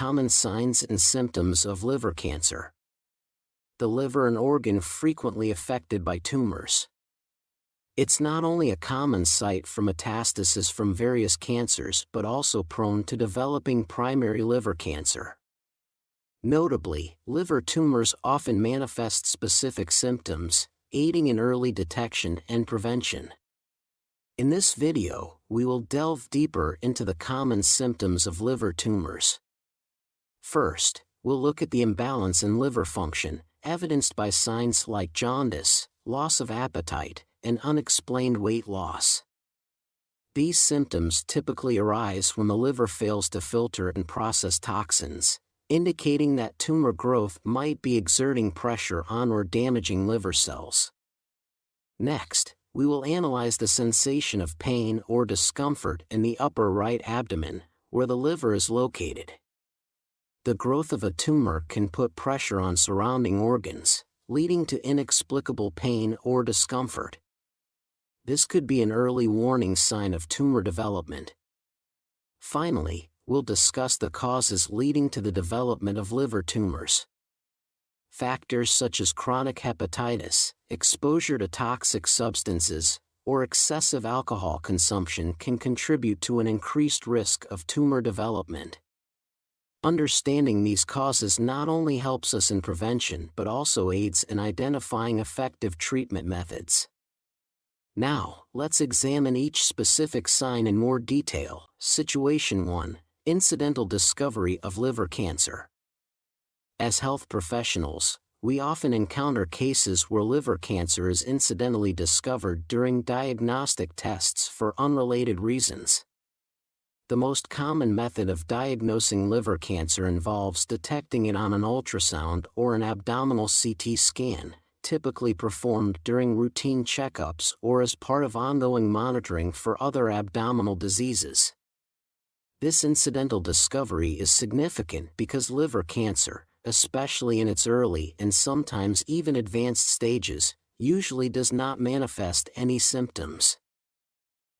common signs and symptoms of liver cancer. The liver, an organ frequently affected by tumors. It's not only a common site for metastasis from various cancers but also prone to developing primary liver cancer. Notably, liver tumors often manifest specific symptoms, aiding in early detection and prevention. In this video, we will delve deeper into the common symptoms of liver tumors. First, we'll look at the imbalance in liver function, evidenced by signs like jaundice, loss of appetite, and unexplained weight loss. These symptoms typically arise when the liver fails to filter and process toxins, indicating that tumor growth might be exerting pressure on or damaging liver cells. Next, we will analyze the sensation of pain or discomfort in the upper right abdomen, where the liver is located. The growth of a tumor can put pressure on surrounding organs, leading to inexplicable pain or discomfort. This could be an early warning sign of tumor development. Finally, we'll discuss the causes leading to the development of liver tumors. Factors such as chronic hepatitis, exposure to toxic substances, or excessive alcohol consumption can contribute to an increased risk of tumor development. Understanding these causes not only helps us in prevention but also aids in identifying effective treatment methods. Now, let's examine each specific sign in more detail. Situation 1. Incidental discovery of liver cancer. As health professionals, we often encounter cases where liver cancer is incidentally discovered during diagnostic tests for unrelated reasons. The most common method of diagnosing liver cancer involves detecting it on an ultrasound or an abdominal CT scan, typically performed during routine checkups or as part of ongoing monitoring for other abdominal diseases. This incidental discovery is significant because liver cancer, especially in its early and sometimes even advanced stages, usually does not manifest any symptoms.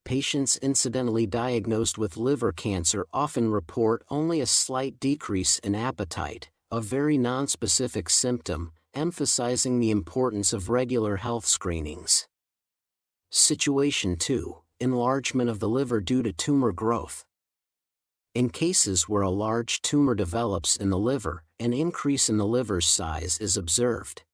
Patients incidentally diagnosed with liver cancer often report only a slight decrease in appetite, a very nonspecific symptom, emphasizing the importance of regular health screenings. Situation 2. Enlargement of the liver due to tumor growth. In cases where a large tumor develops in the liver, an increase in the liver's size is observed.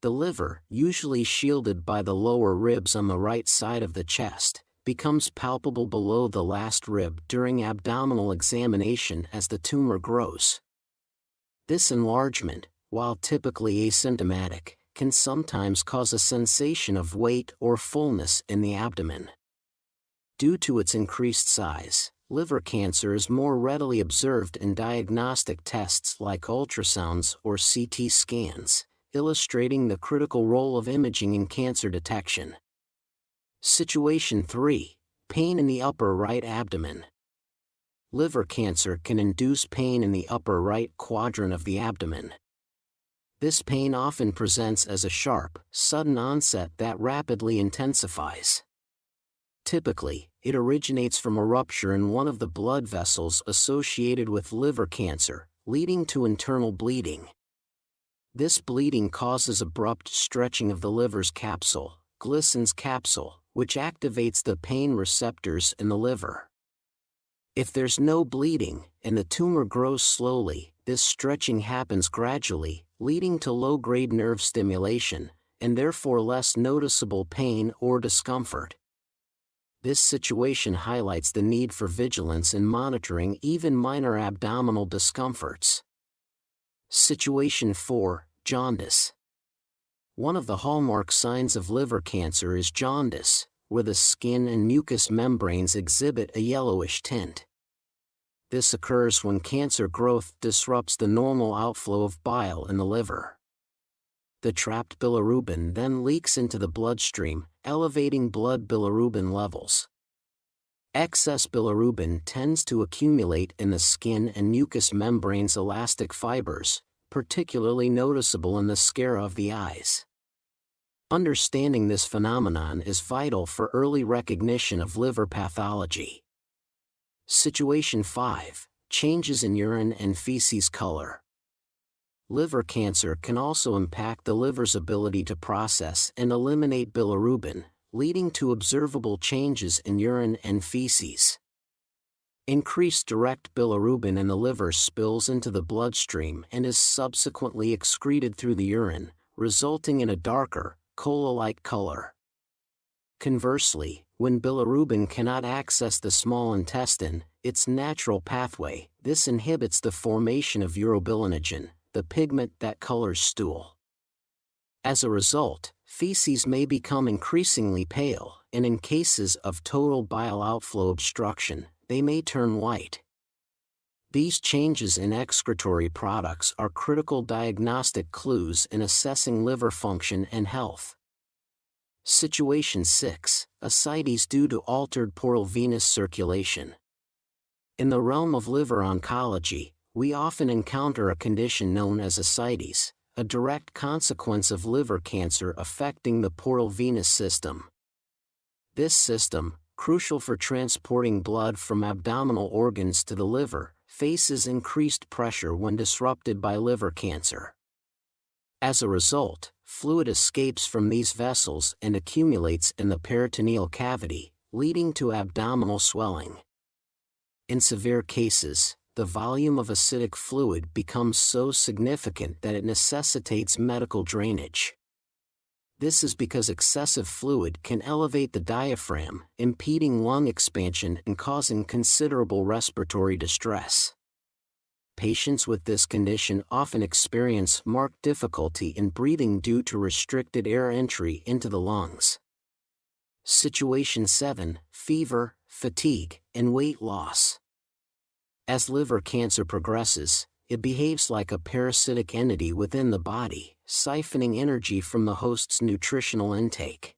The liver, usually shielded by the lower ribs on the right side of the chest, becomes palpable below the last rib during abdominal examination as the tumor grows. This enlargement, while typically asymptomatic, can sometimes cause a sensation of weight or fullness in the abdomen. Due to its increased size, liver cancer is more readily observed in diagnostic tests like ultrasounds or CT scans, illustrating the critical role of imaging in cancer detection. Situation 3. Pain in the upper right abdomen. Liver cancer can induce pain in the upper right quadrant of the abdomen. This pain often presents as a sharp, sudden onset that rapidly intensifies. Typically, it originates from a rupture in one of the blood vessels associated with liver cancer, leading to internal bleeding. This bleeding causes abrupt stretching of the liver's capsule, Glisson's capsule, which activates the pain receptors in the liver. If there's no bleeding, and the tumor grows slowly, this stretching happens gradually, leading to low-grade nerve stimulation, and therefore less noticeable pain or discomfort. This situation highlights the need for vigilance in monitoring even minor abdominal discomforts. Situation 4. Jaundice. One of the hallmark signs of liver cancer is jaundice, where the skin and mucous membranes exhibit a yellowish tint. This occurs when cancer growth disrupts the normal outflow of bile in the liver. The trapped bilirubin then leaks into the bloodstream, elevating blood bilirubin levels. Excess bilirubin tends to accumulate in the skin and mucous membrane's elastic fibers, particularly noticeable in the sclera of the eyes. Understanding this phenomenon is vital for early recognition of liver pathology. Situation 5. changes in urine and feces color. Liver cancer can also impact the liver's ability to process and eliminate bilirubin, leading to observable changes in urine and feces. Increased direct bilirubin in the liver spills into the bloodstream and is subsequently excreted through the urine, resulting in a darker, cola-like color. Conversely, when bilirubin cannot access the small intestine, its natural pathway, this inhibits the formation of urobilinogen, the pigment that colors stool. As a result, feces may become increasingly pale, and in cases of total bile outflow obstruction, they may turn white. These changes in excretory products are critical diagnostic clues in assessing liver function and health. Situation 6. Ascites due to altered portal venous circulation. In the realm of liver oncology, we often encounter a condition known as ascites, a direct consequence of liver cancer affecting the portal venous system. This system, crucial for transporting blood from abdominal organs to the liver, faces increased pressure when disrupted by liver cancer. As a result, fluid escapes from these vessels and accumulates in the peritoneal cavity, leading to abdominal swelling. In severe cases, the volume of acidic fluid becomes so significant that it necessitates medical drainage. This is because excessive fluid can elevate the diaphragm, impeding lung expansion and causing considerable respiratory distress. Patients with this condition often experience marked difficulty in breathing due to restricted air entry into the lungs. Situation 7. Fever, fatigue, and weight loss. As liver cancer progresses, it behaves like a parasitic entity within the body, siphoning energy from the host's nutritional intake.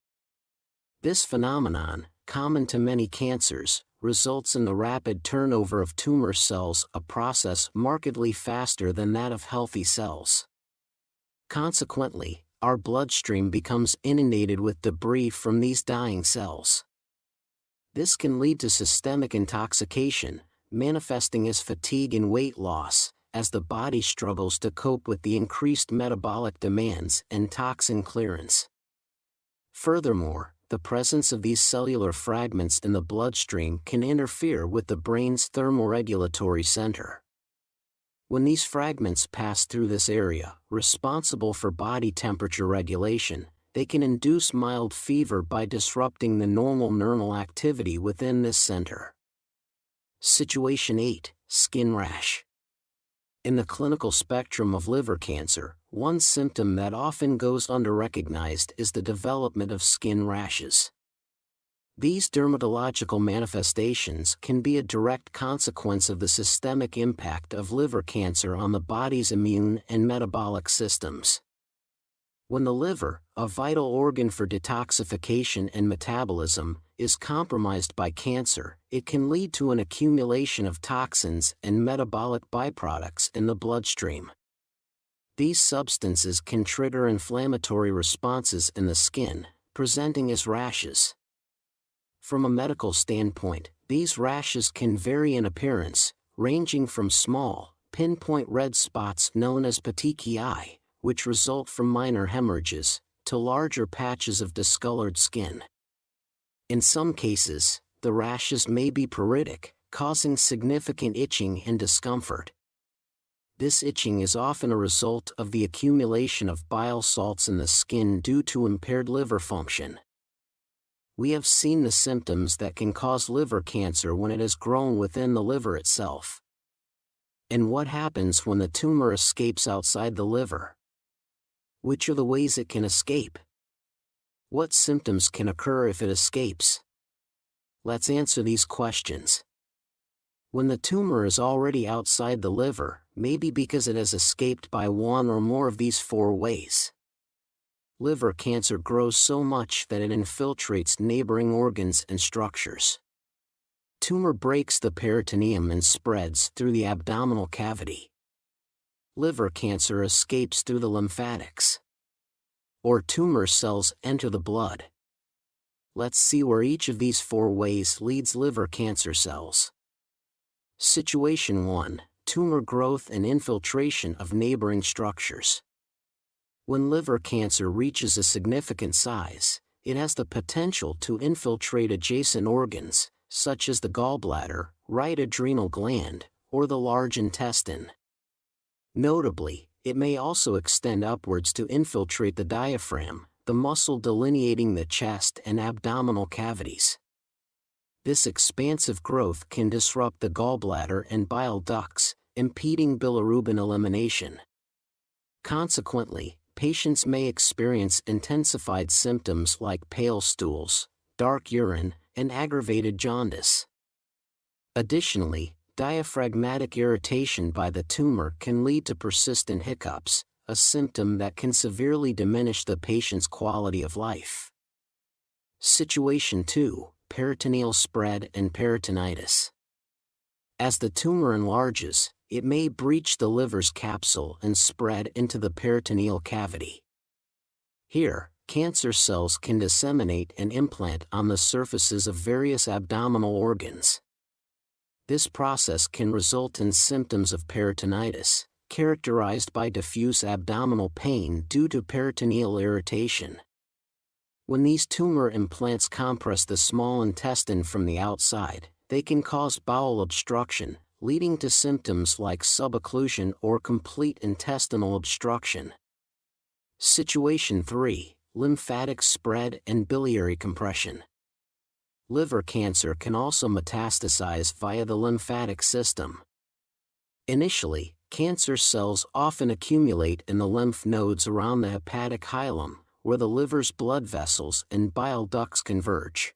This phenomenon, common to many cancers, results in the rapid turnover of tumor cells, a process markedly faster than that of healthy cells. Consequently, our bloodstream becomes inundated with debris from these dying cells. This can lead to systemic intoxication, manifesting as fatigue and weight loss, as the body struggles to cope with the increased metabolic demands and toxin clearance. Furthermore, the presence of these cellular fragments in the bloodstream can interfere with the brain's thermoregulatory center. When these fragments pass through this area, responsible for body temperature regulation, they can induce mild fever by disrupting the normal neuronal activity within this center. Situation 8. Skin rash. In the clinical spectrum of liver cancer, one symptom that often goes underrecognized is the development of skin rashes. These dermatological manifestations can be a direct consequence of the systemic impact of liver cancer on the body's immune and metabolic systems. When the liver, a vital organ for detoxification and metabolism, is compromised by cancer, it can lead to an accumulation of toxins and metabolic byproducts in the bloodstream. These substances can trigger inflammatory responses in the skin, presenting as rashes. From a medical standpoint, these rashes can vary in appearance, ranging from small, pinpoint red spots known as petechiae, which result from minor hemorrhages, to larger patches of discolored skin. In some cases, the rashes may be pruritic, causing significant itching and discomfort. This itching is often a result of the accumulation of bile salts in the skin due to impaired liver function. We have seen the symptoms that can cause liver cancer when it has grown within the liver itself. And what happens when the tumor escapes outside the liver? Which are the ways it can escape? What symptoms can occur if it escapes? Let's answer these questions. When the tumor is already outside the liver, maybe because it has escaped by one or more of these 4 ways. Liver cancer grows so much that it infiltrates neighboring organs and structures. Tumor breaks the peritoneum and spreads through the abdominal cavity. Liver cancer escapes through the lymphatics. Or tumor cells enter the blood. Let's see where each of these 4 ways leads liver cancer cells. Situation 1. Tumor growth and infiltration of neighboring structures. When liver cancer reaches a significant size, it has the potential to infiltrate adjacent organs, such as the gallbladder, right adrenal gland, or the large intestine. Notably, it may also extend upwards to infiltrate the diaphragm, the muscle delineating the chest and abdominal cavities. This expansive growth can disrupt the gallbladder and bile ducts, impeding bilirubin elimination. Consequently, patients may experience intensified symptoms like pale stools, dark urine, and aggravated jaundice. Additionally, diaphragmatic irritation by the tumor can lead to persistent hiccups, a symptom that can severely diminish the patient's quality of life. Situation 2. Peritoneal spread and peritonitis. As the tumor enlarges, it may breach the liver's capsule and spread into the peritoneal cavity. Here, cancer cells can disseminate and implant on the surfaces of various abdominal organs. This process can result in symptoms of peritonitis, characterized by diffuse abdominal pain due to peritoneal irritation. When these tumor implants compress the small intestine from the outside, they can cause bowel obstruction, leading to symptoms like subocclusion or complete intestinal obstruction. Situation 3. Lymphatic spread and biliary compression. Liver cancer can also metastasize via the lymphatic system. Initially, cancer cells often accumulate in the lymph nodes around the hepatic hilum, where the liver's blood vessels and bile ducts converge.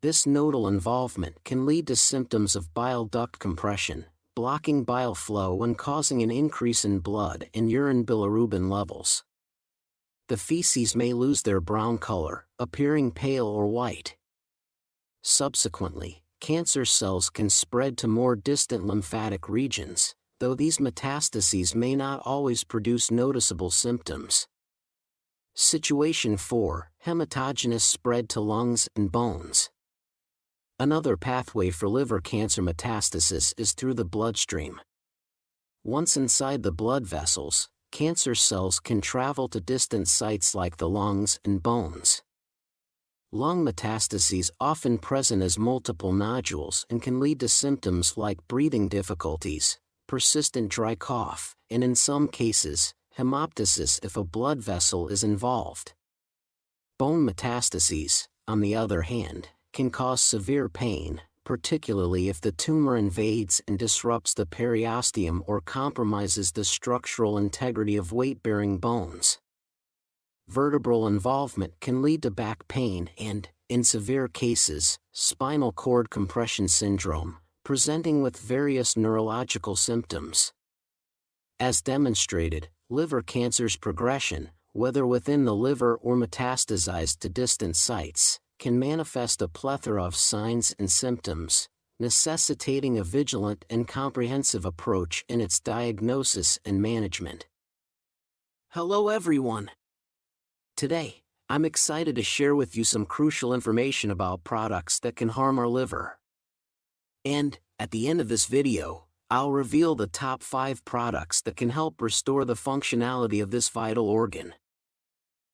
This nodal involvement can lead to symptoms of bile duct compression, blocking bile flow and causing an increase in blood and urine bilirubin levels. The feces may lose their brown color, appearing pale or white. Subsequently, cancer cells can spread to more distant lymphatic regions, though these metastases may not always produce noticeable symptoms. Situation 4. Hematogenous spread to lungs and bones. Another pathway for liver cancer metastasis is through the bloodstream. Once inside the blood vessels, cancer cells can travel to distant sites like the lungs and bones. Lung metastases often present as multiple nodules and can lead to symptoms like breathing difficulties, persistent dry cough, and in some cases, hemoptysis if a blood vessel is involved. Bone metastases, on the other hand, can cause severe pain, particularly if the tumor invades and disrupts the periosteum or compromises the structural integrity of weight-bearing bones. Vertebral involvement can lead to back pain and, in severe cases, spinal cord compression syndrome, presenting with various neurological symptoms. As demonstrated, liver cancer's progression, whether within the liver or metastasized to distant sites, can manifest a plethora of signs and symptoms, necessitating a vigilant and comprehensive approach in its diagnosis and management. Hello everyone! Today, I'm excited to share with you some crucial information about products that can harm our liver. And, at the end of this video, I'll reveal the top 5 products that can help restore the functionality of this vital organ.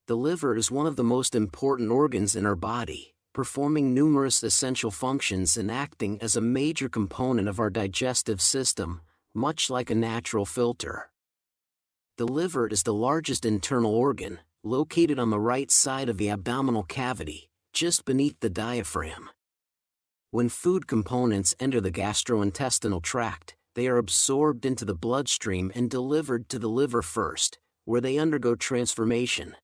The liver is one of the most important organs in our body, performing numerous essential functions and acting as a major component of our digestive system, much like a natural filter. The liver is the largest internal organ, located on the right side of the abdominal cavity, just beneath the diaphragm. When food components enter the gastrointestinal tract, they are absorbed into the bloodstream and delivered to the liver first, where they undergo transformation.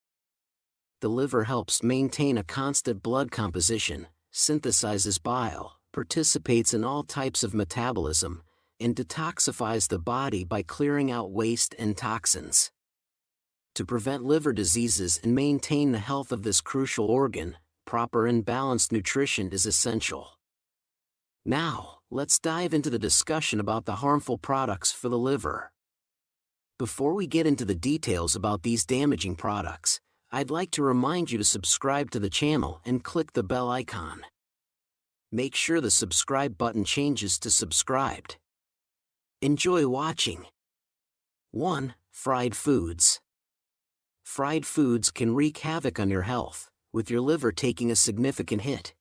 The liver helps maintain a constant blood composition, synthesizes bile, participates in all types of metabolism, and detoxifies the body by clearing out waste and toxins. To prevent liver diseases and maintain the health of this crucial organ, proper and balanced nutrition is essential. Now, let's dive into the discussion about the harmful products for the liver. Before we get into the details about these damaging products, I'd like to remind you to subscribe to the channel and click the bell icon. make sure the subscribe button changes to subscribed. Enjoy watching. 1. Fried foods. Fried foods can wreak havoc on your health, with your liver taking a significant hit.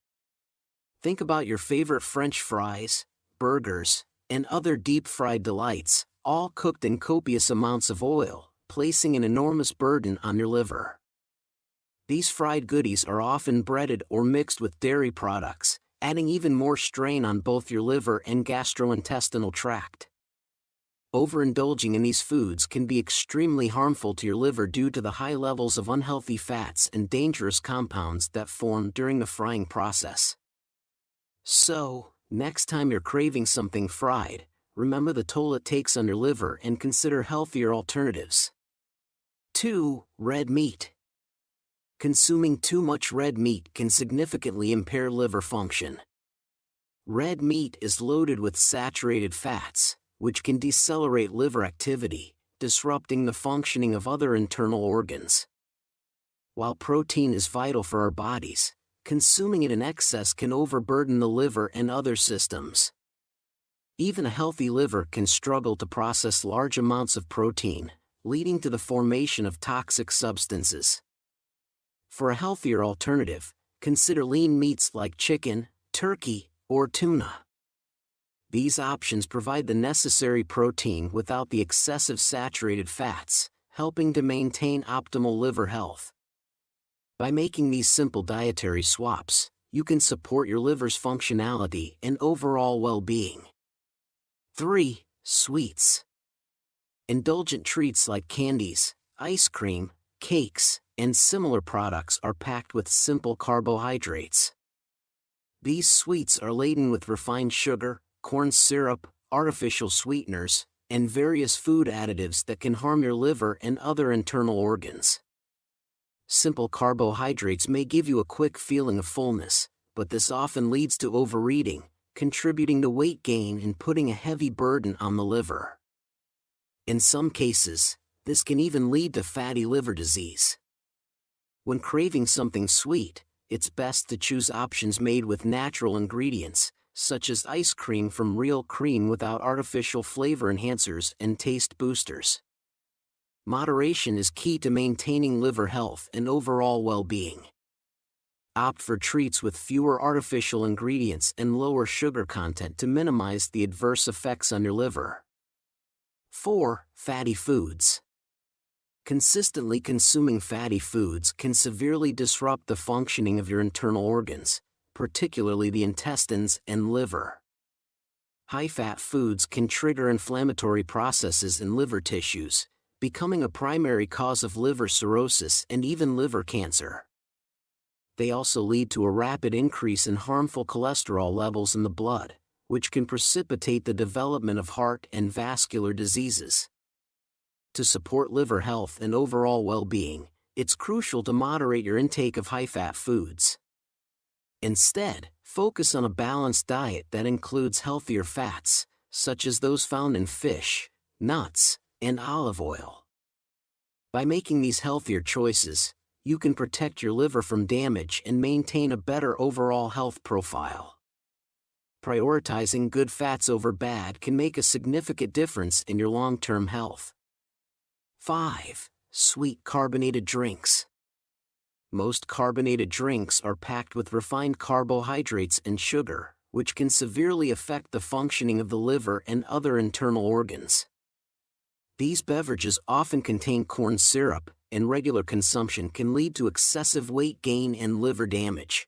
Think about your favorite French fries, burgers, and other deep-fried delights, all cooked in copious amounts of oil, placing an enormous burden on your liver. These fried goodies are often breaded or mixed with dairy products, adding even more strain on both your liver and gastrointestinal tract. Overindulging in these foods can be extremely harmful to your liver due to the high levels of unhealthy fats and dangerous compounds that form during the frying process. So, next time you're craving something fried, remember the toll it takes on your liver and consider healthier alternatives. 2. Red meat. Consuming too much red meat can significantly impair liver function. Red meat is loaded with saturated fats, which can decelerate liver activity, disrupting the functioning of other internal organs. While protein is vital for our bodies, consuming it in excess can overburden the liver and other systems. Even a healthy liver can struggle to process large amounts of protein, leading to the formation of toxic substances. For a healthier alternative, consider lean meats like chicken, turkey, or tuna. These options provide the necessary protein without the excessive saturated fats, helping to maintain optimal liver health. By making these simple dietary swaps, you can support your liver's functionality and overall well-being. 3. Sweets. Indulgent treats like candies, ice cream, cakes, and similar products are packed with simple carbohydrates. These sweets are laden with refined sugar, corn syrup, artificial sweeteners, and various food additives that can harm your liver and other internal organs. Simple carbohydrates may give you a quick feeling of fullness, but this often leads to overeating, contributing to weight gain and putting a heavy burden on the liver. In some cases, this can even lead to fatty liver disease. When craving something sweet, it's best to choose options made with natural ingredients, such as ice cream from real cream without artificial flavor enhancers and taste boosters. Moderation is key to maintaining liver health and overall well-being. Opt for treats with fewer artificial ingredients and lower sugar content to minimize the adverse effects on your liver. 4. Fatty foods. Consistently consuming fatty foods can severely disrupt the functioning of your internal organs, particularly the intestines and liver. High-fat foods can trigger inflammatory processes in liver tissues, becoming a primary cause of liver cirrhosis and even liver cancer. They also lead to a rapid increase in harmful cholesterol levels in the blood, which can precipitate the development of heart and vascular diseases. To support liver health and overall well-being, it's crucial to moderate your intake of high-fat foods. Instead, focus on a balanced diet that includes healthier fats, such as those found in fish, nuts, and olive oil. By making these healthier choices, you can protect your liver from damage and maintain a better overall health profile. Prioritizing good fats over bad can make a significant difference in your long-term health. 5. Sweet carbonated drinks. Most carbonated drinks are packed with refined carbohydrates and sugar, which can severely affect the functioning of the liver and other internal organs. These beverages often contain corn syrup, and regular consumption can lead to excessive weight gain and liver damage.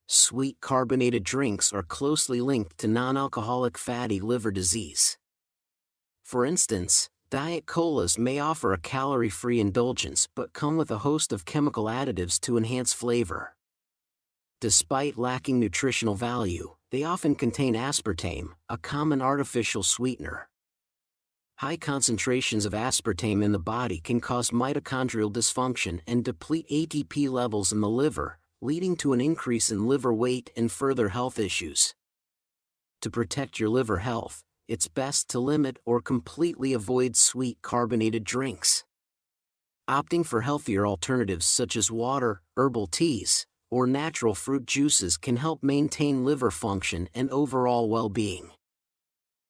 Sweet carbonated drinks are closely linked to non-alcoholic fatty liver disease. For instance, Diet Colas may offer a calorie-free indulgence but come with a host of chemical additives to enhance flavor. Despite lacking nutritional value, they often contain aspartame, a common artificial sweetener. High concentrations of aspartame in the body can cause mitochondrial dysfunction and deplete ATP levels in the liver, leading to an increase in liver weight and further health issues. To protect your liver health, it's best to limit or completely avoid sweet carbonated drinks. Opting for healthier alternatives such as water, herbal teas, or natural fruit juices can help maintain liver function and overall well-being.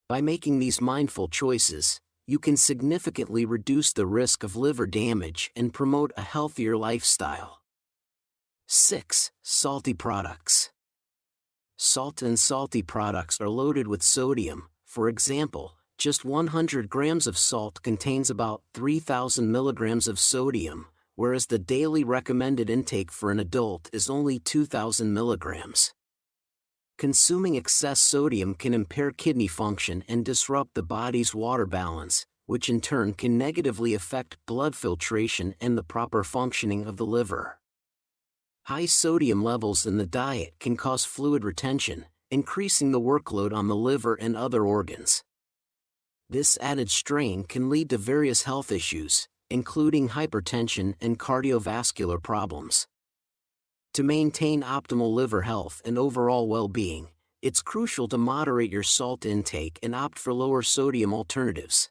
By making these mindful choices, you can significantly reduce the risk of liver damage and promote a healthier lifestyle. 6. Salty products. Salt and salty products are loaded with sodium. For example, just 100 grams of salt contains about 3,000 milligrams of sodium, whereas the daily recommended intake for an adult is only 2,000 milligrams. Consuming excess sodium can impair kidney function and disrupt the body's water balance, which in turn can negatively affect blood filtration and the proper functioning of the liver. High sodium levels in the diet can cause fluid retention, increasing the workload on the liver and other organs. This added strain can lead to various health issues, including hypertension and cardiovascular problems. To maintain optimal liver health and overall well-being, it's crucial to moderate your salt intake and opt for lower sodium alternatives.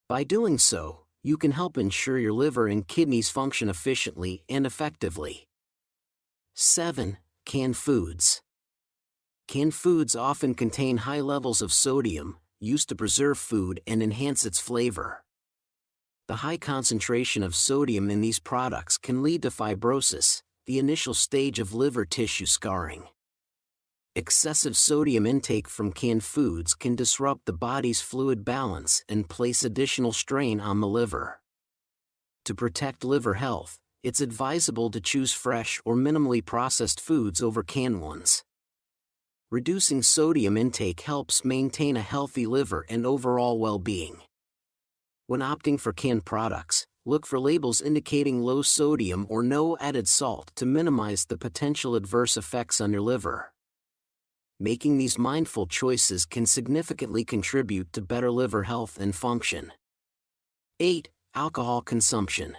By doing so, you can help ensure your liver and kidneys function efficiently and effectively. 7. Canned foods. Canned foods often contain high levels of sodium, used to preserve food and enhance its flavor. The high concentration of sodium in these products can lead to fibrosis, the initial stage of liver tissue scarring. Excessive sodium intake from canned foods can disrupt the body's fluid balance and place additional strain on the liver. To protect liver health, it's advisable to choose fresh or minimally processed foods over canned ones. Reducing sodium intake helps maintain a healthy liver and overall well-being. When opting for canned products, look for labels indicating low sodium or no added salt to minimize the potential adverse effects on your liver. Making these mindful choices can significantly contribute to better liver health and function. 8. Alcohol consumption.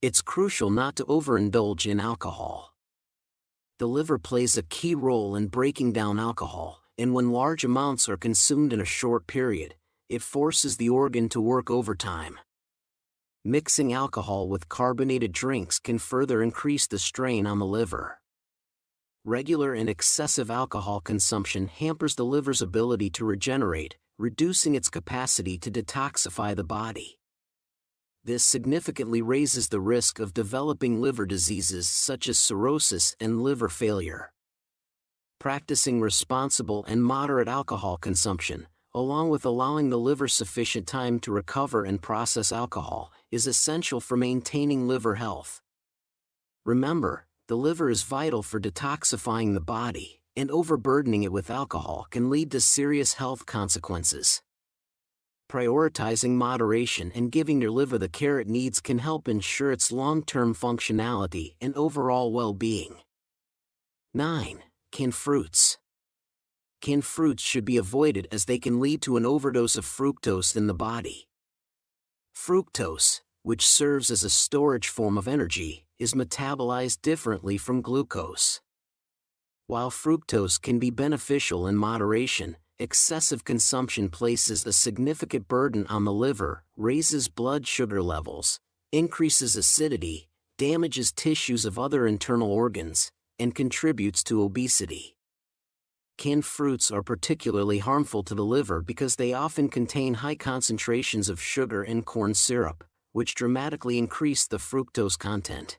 It's crucial not to overindulge in alcohol. The liver plays a key role in breaking down alcohol, and when large amounts are consumed in a short period, it forces the organ to work overtime. Mixing alcohol with carbonated drinks can further increase the strain on the liver. Regular and excessive alcohol consumption hampers the liver's ability to regenerate, reducing its capacity to detoxify the body. This significantly raises the risk of developing liver diseases such as cirrhosis and liver failure. Practicing responsible and moderate alcohol consumption, along with allowing the liver sufficient time to recover and process alcohol, is essential for maintaining liver health. Remember, the liver is vital for detoxifying the body, and overburdening it with alcohol can lead to serious health consequences. Prioritizing moderation and giving your liver the care it needs can help ensure its long-term functionality and overall well-being. 9. Canned fruits. Canned fruits should be avoided as they can lead to an overdose of fructose in the body. Fructose, which serves as a storage form of energy, is metabolized differently from glucose. While fructose can be beneficial in moderation, excessive consumption places a significant burden on the liver, raises blood sugar levels, increases acidity, damages tissues of other internal organs, and contributes to obesity. Canned fruits are particularly harmful to the liver because they often contain high concentrations of sugar and corn syrup, which dramatically increase the fructose content.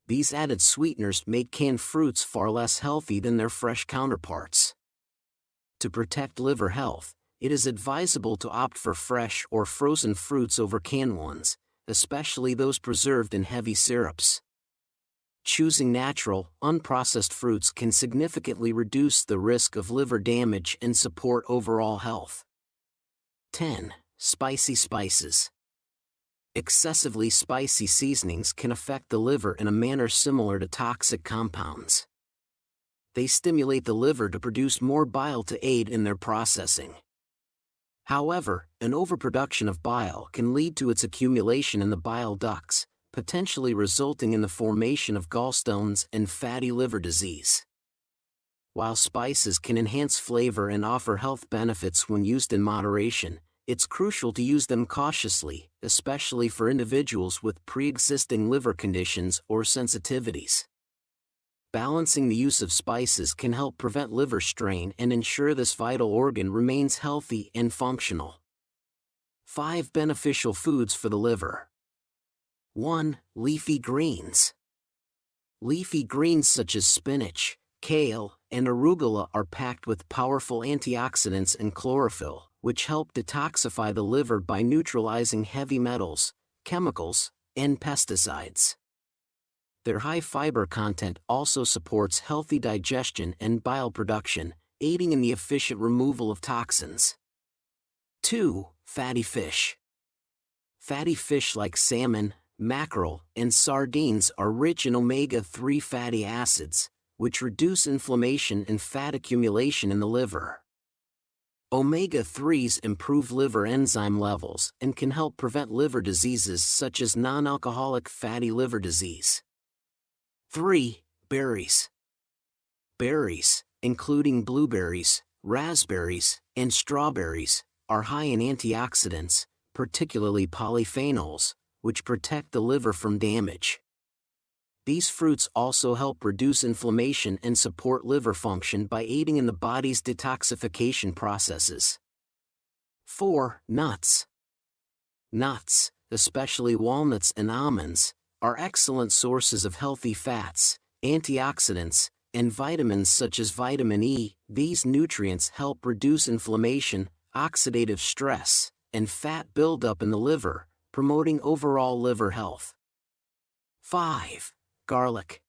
These added sweeteners make canned fruits far less healthy than their fresh counterparts. To protect liver health, it is advisable to opt for fresh or frozen fruits over canned ones, especially those preserved in heavy syrups. Choosing natural, unprocessed fruits can significantly reduce the risk of liver damage and support overall health. 10. Spicy spices. Excessively spicy seasonings can affect the liver in a manner similar to toxic compounds. They stimulate the liver to produce more bile to aid in their processing. However, an overproduction of bile can lead to its accumulation in the bile ducts, potentially resulting in the formation of gallstones and fatty liver disease. While spices can enhance flavor and offer health benefits when used in moderation, it's crucial to use them cautiously, especially for individuals with pre-existing liver conditions or sensitivities. Balancing the use of spices can help prevent liver strain and ensure this vital organ remains healthy and functional. 5 beneficial foods for the liver. 1. Leafy greens. Leafy greens such as spinach, kale, and arugula are packed with powerful antioxidants and chlorophyll, which help detoxify the liver by neutralizing heavy metals, chemicals, and pesticides. Their high fiber content also supports healthy digestion and bile production, aiding in the efficient removal of toxins. 2. Fatty fish. Fatty fish like salmon, mackerel, and sardines are rich in omega-3 fatty acids, which reduce inflammation and fat accumulation in the liver. Omega-3s improve liver enzyme levels and can help prevent liver diseases such as non-alcoholic fatty liver disease. 3. Berries. Berries, including blueberries, raspberries, and strawberries, are high in antioxidants, particularly polyphenols, which protect the liver from damage. These fruits also help reduce inflammation and support liver function by aiding in the body's detoxification processes. 4. Nuts. Nuts, especially walnuts and almonds, are excellent sources of healthy fats, antioxidants, and vitamins such as vitamin E. These nutrients help reduce inflammation, oxidative stress, and fat buildup in the liver, promoting overall liver health. 5. Garlic.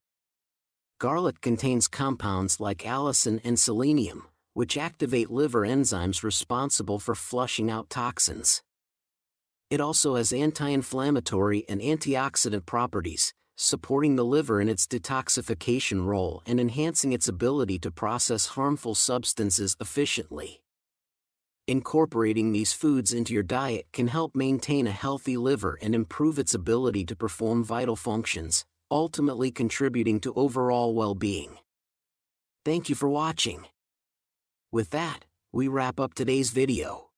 Garlic contains compounds like allicin and selenium, which activate liver enzymes responsible for flushing out toxins. It also has anti-inflammatory and antioxidant properties, supporting the liver in its detoxification role and enhancing its ability to process harmful substances efficiently. Incorporating these foods into your diet can help maintain a healthy liver and improve its ability to perform vital functions, ultimately contributing to overall well-being. Thank you for watching. With that, we wrap up today's video.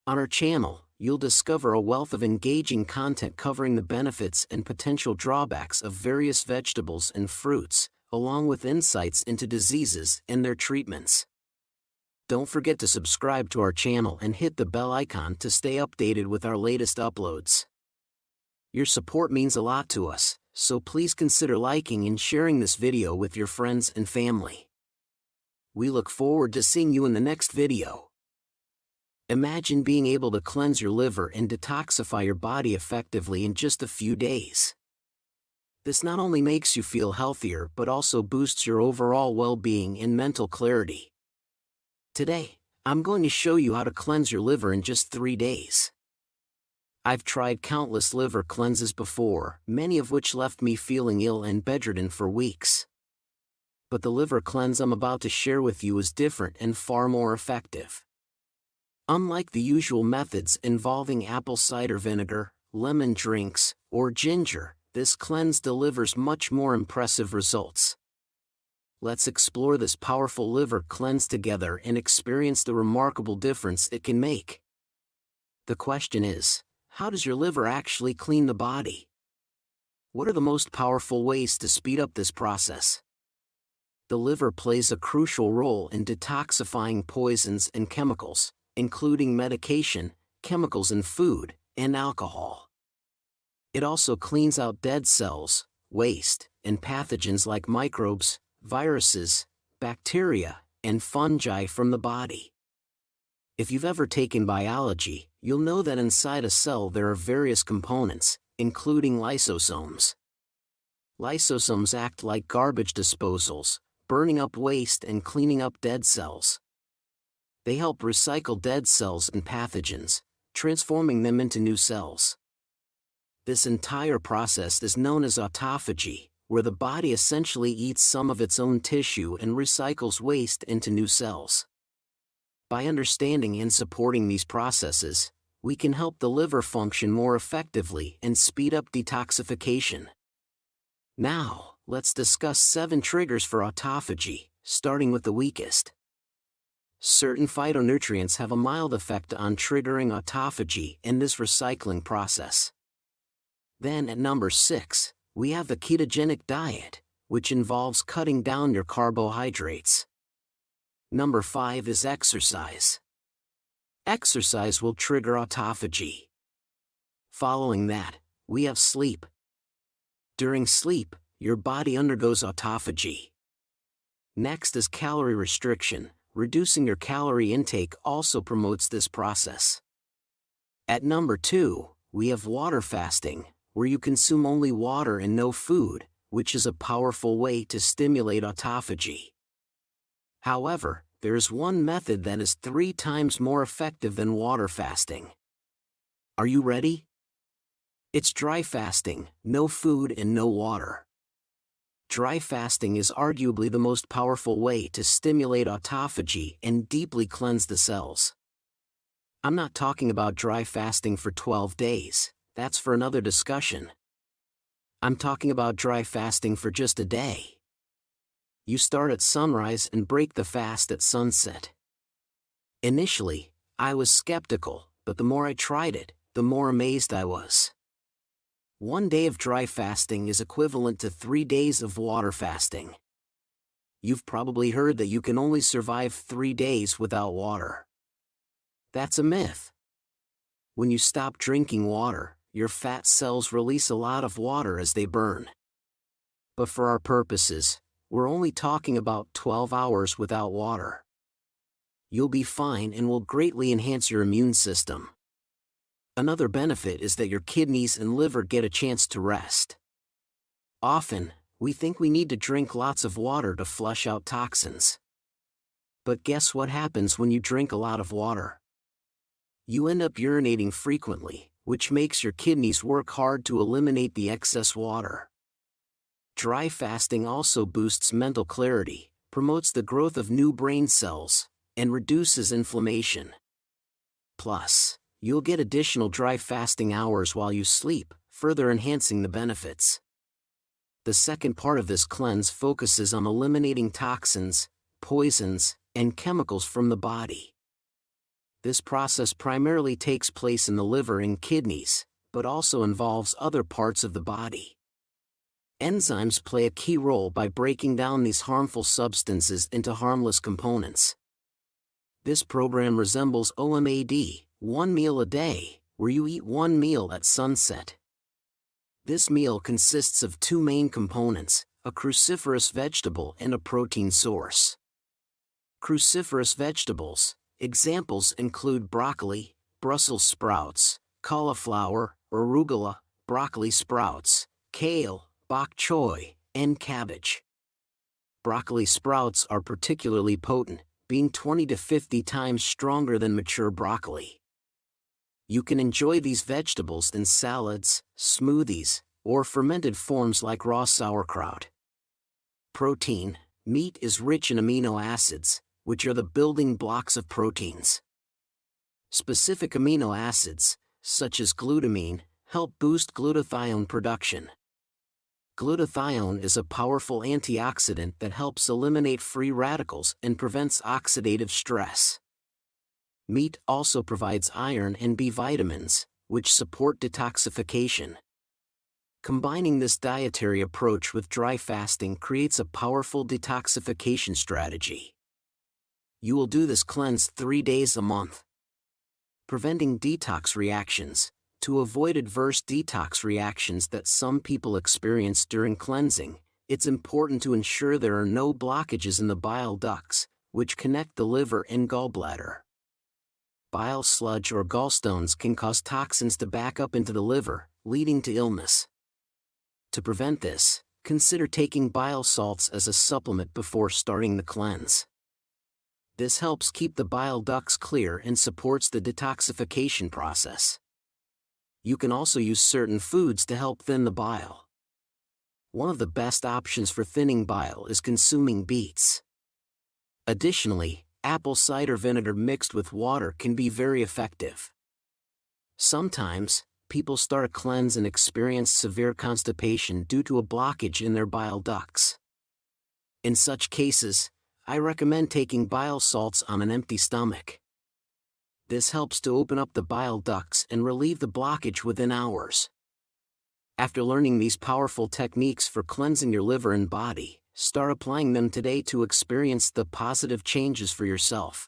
On our channel, you'll discover a wealth of engaging content covering the benefits and potential drawbacks of various vegetables and fruits, along with insights into diseases and their treatments. Don't forget to subscribe to our channel and hit the bell icon to stay updated with our latest uploads. Your support means a lot to us, so please consider liking and sharing this video with your friends and family. We look forward to seeing you in the next video. Imagine being able to cleanse your liver and detoxify your body effectively in just a few days. This not only makes you feel healthier but also boosts your overall well-being and mental clarity. Today, I'm going to show you how to cleanse your liver in just 3 days. I've tried countless liver cleanses before, many of which left me feeling ill and bedridden for weeks. But the liver cleanse I'm about to share with you is different and far more effective. Unlike the usual methods involving apple cider vinegar, lemon drinks, or ginger, this cleanse delivers much more impressive results. Let's explore this powerful liver cleanse together and experience the remarkable difference it can make. The question is, how does your liver actually clean the body? What are the most powerful ways to speed up this process? The liver plays a crucial role in detoxifying poisons and chemicals, including medication, chemicals in food, and alcohol. It also cleans out dead cells, waste, and pathogens like microbes, viruses, bacteria, and fungi from the body. If you've ever taken biology, you'll know that inside a cell there are various components, including lysosomes. Lysosomes act like garbage disposals, burning up waste and cleaning up dead cells. They help recycle dead cells and pathogens, transforming them into new cells. This entire process is known as autophagy, where the body essentially eats some of its own tissue and recycles waste into new cells. By understanding and supporting these processes, we can help the liver function more effectively and speed up detoxification. Now, let's discuss 7 triggers for autophagy, starting with the weakest. Certain phytonutrients have a mild effect on triggering autophagy in this recycling process. Then at number 6, we have the ketogenic diet, which involves cutting down your carbohydrates. Number 5 is exercise. Exercise will trigger autophagy. Following that, we have sleep. During sleep, your body undergoes autophagy. Next is calorie restriction. Reducing your calorie intake also promotes this process. At number 2, we have water fasting, where you consume only water and no food, which is a powerful way to stimulate autophagy. However, there is one method that is 3 times more effective than water fasting. Are you ready? It's dry fasting, no food and no water. Dry fasting is arguably the most powerful way to stimulate autophagy and deeply cleanse the cells. I'm not talking about dry fasting for 12 days, that's for another discussion. I'm talking about dry fasting for just a day. You start at sunrise and break the fast at sunset. Initially, I was skeptical, but the more I tried it, the more amazed I was. 1 day of dry fasting is equivalent to 3 days of water fasting. You've probably heard that you can only survive 3 days without water. That's a myth. When you stop drinking water, your fat cells release a lot of water as they burn. But for our purposes, we're only talking about 12 hours without water. You'll be fine and will greatly enhance your immune system. Another benefit is that your kidneys and liver get a chance to rest. Often, we think we need to drink lots of water to flush out toxins. But guess what happens when you drink a lot of water? You end up urinating frequently, which makes your kidneys work hard to eliminate the excess water. Dry fasting also boosts mental clarity, promotes the growth of new brain cells, and reduces inflammation. Plus, you'll get additional dry fasting hours while you sleep, further enhancing the benefits. The second part of this cleanse focuses on eliminating toxins, poisons, and chemicals from the body. This process primarily takes place in the liver and kidneys, but also involves other parts of the body. Enzymes play a key role by breaking down these harmful substances into harmless components. This program resembles OMAD, 1 meal a day, where you eat 1 meal at sunset. This meal consists of 2 main components, a cruciferous vegetable and a protein source. Cruciferous vegetables, examples include broccoli, Brussels sprouts, cauliflower, arugula, broccoli sprouts, kale, bok choy, and cabbage. Broccoli sprouts are particularly potent, being 20 to 50 times stronger than mature broccoli. You can enjoy these vegetables in salads, smoothies, or fermented forms like raw sauerkraut. Protein. Meat is rich in amino acids, which are the building blocks of proteins. Specific amino acids, such as glutamine, help boost glutathione production. Glutathione is a powerful antioxidant that helps eliminate free radicals and prevents oxidative stress. Meat also provides iron and B vitamins, which support detoxification. Combining this dietary approach with dry fasting creates a powerful detoxification strategy. You will do this cleanse 3 days a month. Preventing detox reactions. To avoid adverse detox reactions that some people experience during cleansing, it's important to ensure there are no blockages in the bile ducts, which connect the liver and gallbladder. Bile sludge or gallstones can cause toxins to back up into the liver, leading to illness. To prevent this, consider taking bile salts as a supplement before starting the cleanse. This helps keep the bile ducts clear and supports the detoxification process. You can also use certain foods to help thin the bile. One of the best options for thinning bile is consuming beets. Additionally, apple cider vinegar mixed with water can be very effective. Sometimes, people start a cleanse and experience severe constipation due to a blockage in their bile ducts. In such cases, I recommend taking bile salts on an empty stomach. This helps to open up the bile ducts and relieve the blockage within hours. After learning these powerful techniques for cleansing your liver and body, start applying them today to experience the positive changes for yourself.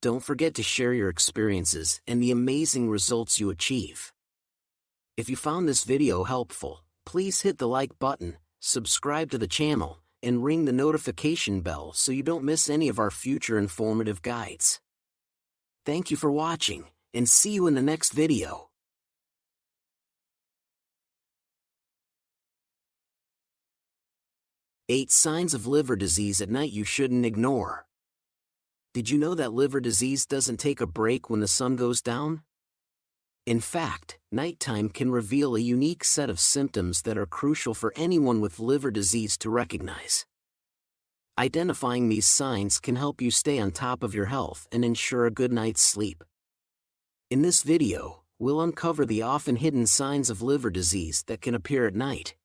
Don't forget to share your experiences and the amazing results you achieve. If you found this video helpful, please hit the like button, subscribe to the channel, and ring the notification bell so you don't miss any of our future informative guides. Thank you for watching, and see you in the next video. 8 signs of liver disease at night you shouldn't ignore. Did you know that liver disease doesn't take a break when the sun goes down? In fact, nighttime can reveal a unique set of symptoms that are crucial for anyone with liver disease to recognize. Identifying these signs can help you stay on top of your health and ensure a good night's sleep. In this video, we'll uncover the often hidden signs of liver disease that can appear at night.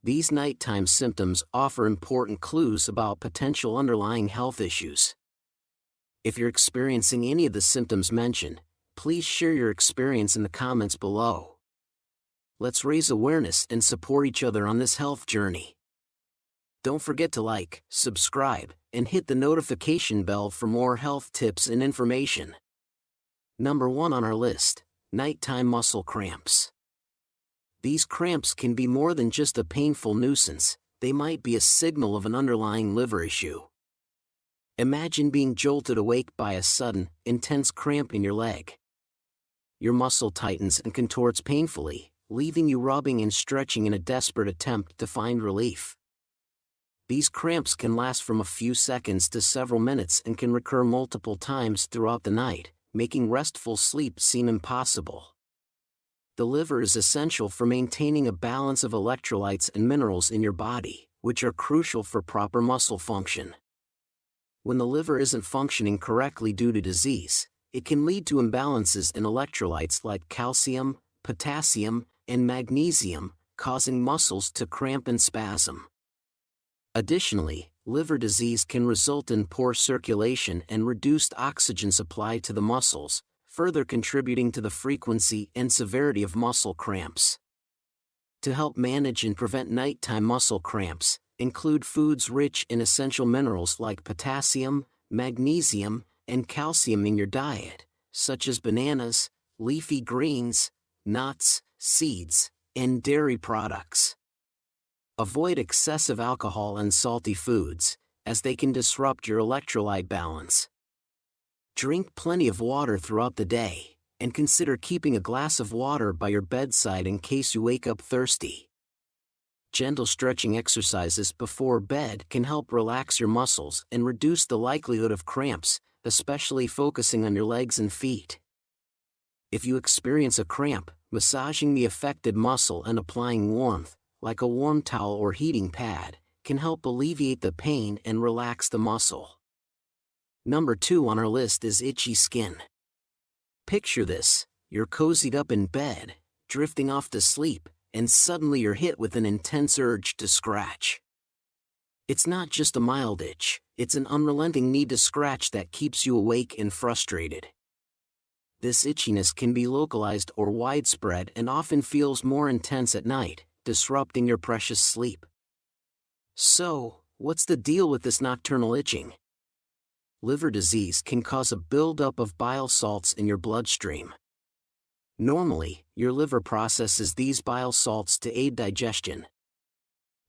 These nighttime symptoms offer important clues about potential underlying health issues. If you're experiencing any of the symptoms mentioned, please share your experience in the comments below. Let's raise awareness and support each other on this health journey. Don't forget to like, subscribe, and hit the notification bell for more health tips and information. Number 1 on our list, nighttime muscle cramps. These cramps can be more than just a painful nuisance, they might be a signal of an underlying liver issue. Imagine being jolted awake by a sudden, intense cramp in your leg. Your muscle tightens and contorts painfully, leaving you rubbing and stretching in a desperate attempt to find relief. These cramps can last from a few seconds to several minutes and can recur multiple times throughout the night, making restful sleep seem impossible. The liver is essential for maintaining a balance of electrolytes and minerals in your body, which are crucial for proper muscle function. When the liver isn't functioning correctly due to disease, it can lead to imbalances in electrolytes like calcium, potassium, and magnesium, causing muscles to cramp and spasm. Additionally, liver disease can result in poor circulation and reduced oxygen supply to the muscles, further contributing to the frequency and severity of muscle cramps. To help manage and prevent nighttime muscle cramps, include foods rich in essential minerals like potassium, magnesium, and calcium in your diet, such as bananas, leafy greens, nuts, seeds, and dairy products. Avoid excessive alcohol and salty foods, as they can disrupt your electrolyte balance. Drink plenty of water throughout the day, and consider keeping a glass of water by your bedside in case you wake up thirsty. Gentle stretching exercises before bed can help relax your muscles and reduce the likelihood of cramps, especially focusing on your legs and feet. If you experience a cramp, massaging the affected muscle and applying warmth, like a warm towel or heating pad, can help alleviate the pain and relax the muscle. Number 2 on our list is itchy skin. Picture this: you're cozied up in bed, drifting off to sleep, and suddenly you're hit with an intense urge to scratch. It's not just a mild itch, it's an unrelenting need to scratch that keeps you awake and frustrated. This itchiness can be localized or widespread and often feels more intense at night, disrupting your precious sleep. So, what's the deal with this nocturnal itching? Liver disease can cause a buildup of bile salts in your bloodstream. Normally, your liver processes these bile salts to aid digestion.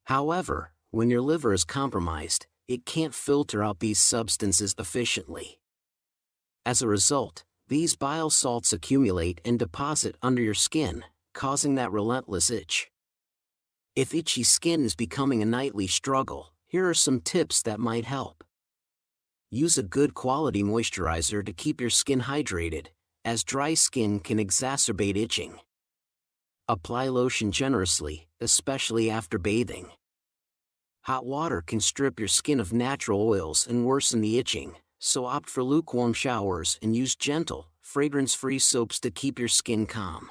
However, when your liver is compromised, it can't filter out these substances efficiently. As a result, these bile salts accumulate and deposit under your skin, causing that relentless itch. If itchy skin is becoming a nightly struggle, here are some tips that might help. Use a good quality moisturizer to keep your skin hydrated, as dry skin can exacerbate itching. Apply lotion generously, especially after bathing. Hot water can strip your skin of natural oils and worsen the itching, so opt for lukewarm showers and use gentle, fragrance-free soaps to keep your skin calm.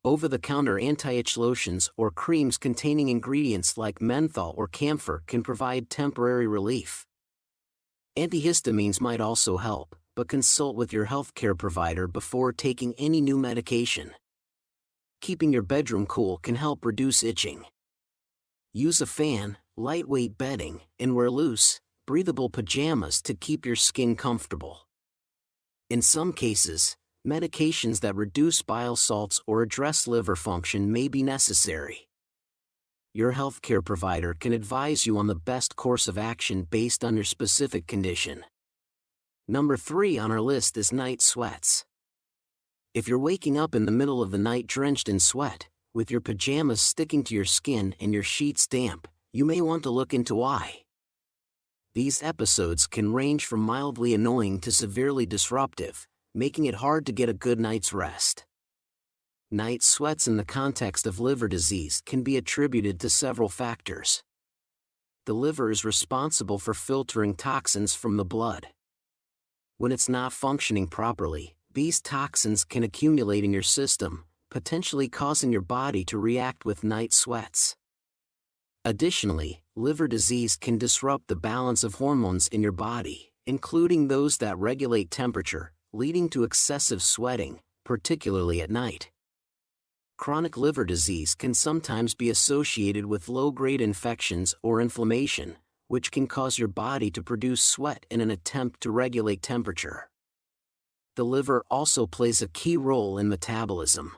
Over-the-counter anti-itch lotions or creams containing ingredients like menthol or camphor can provide temporary relief. Antihistamines might also help, but consult with your healthcare provider before taking any new medication. keeping your bedroom cool can help reduce itching. Use a fan, lightweight bedding, and wear loose, breathable pajamas to keep your skin comfortable. In some cases, medications that reduce bile salts or address liver function may be necessary. Your healthcare provider can advise you on the best course of action based on your specific condition. Number 3 on our list is night sweats. If you're waking up in the middle of the night drenched in sweat, with your pajamas sticking to your skin and your sheets damp, you may want to look into why. These episodes can range from mildly annoying to severely disruptive, making it hard to get a good night's rest. Night sweats in the context of liver disease can be attributed to several factors. The liver is responsible for filtering toxins from the blood. When it's not functioning properly, these toxins can accumulate in your system, potentially causing your body to react with night sweats. Additionally, liver disease can disrupt the balance of hormones in your body, including those that regulate temperature, leading to excessive sweating, particularly at night. Chronic liver disease can sometimes be associated with low-grade infections or inflammation, which can cause your body to produce sweat in an attempt to regulate temperature. The liver also plays a key role in metabolism.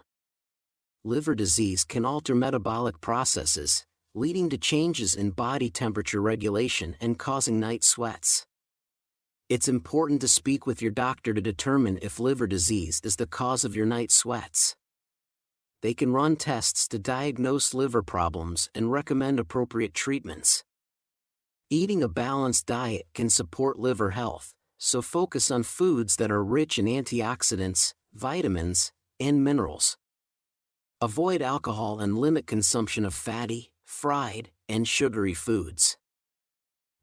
Liver disease can alter metabolic processes, leading to changes in body temperature regulation and causing night sweats. It's important to speak with your doctor to determine if liver disease is the cause of your night sweats. They can run tests to diagnose liver problems and recommend appropriate treatments. Eating a balanced diet can support liver health, so focus on foods that are rich in antioxidants, vitamins, and minerals. Avoid alcohol and limit consumption of fatty, fried, and sugary foods.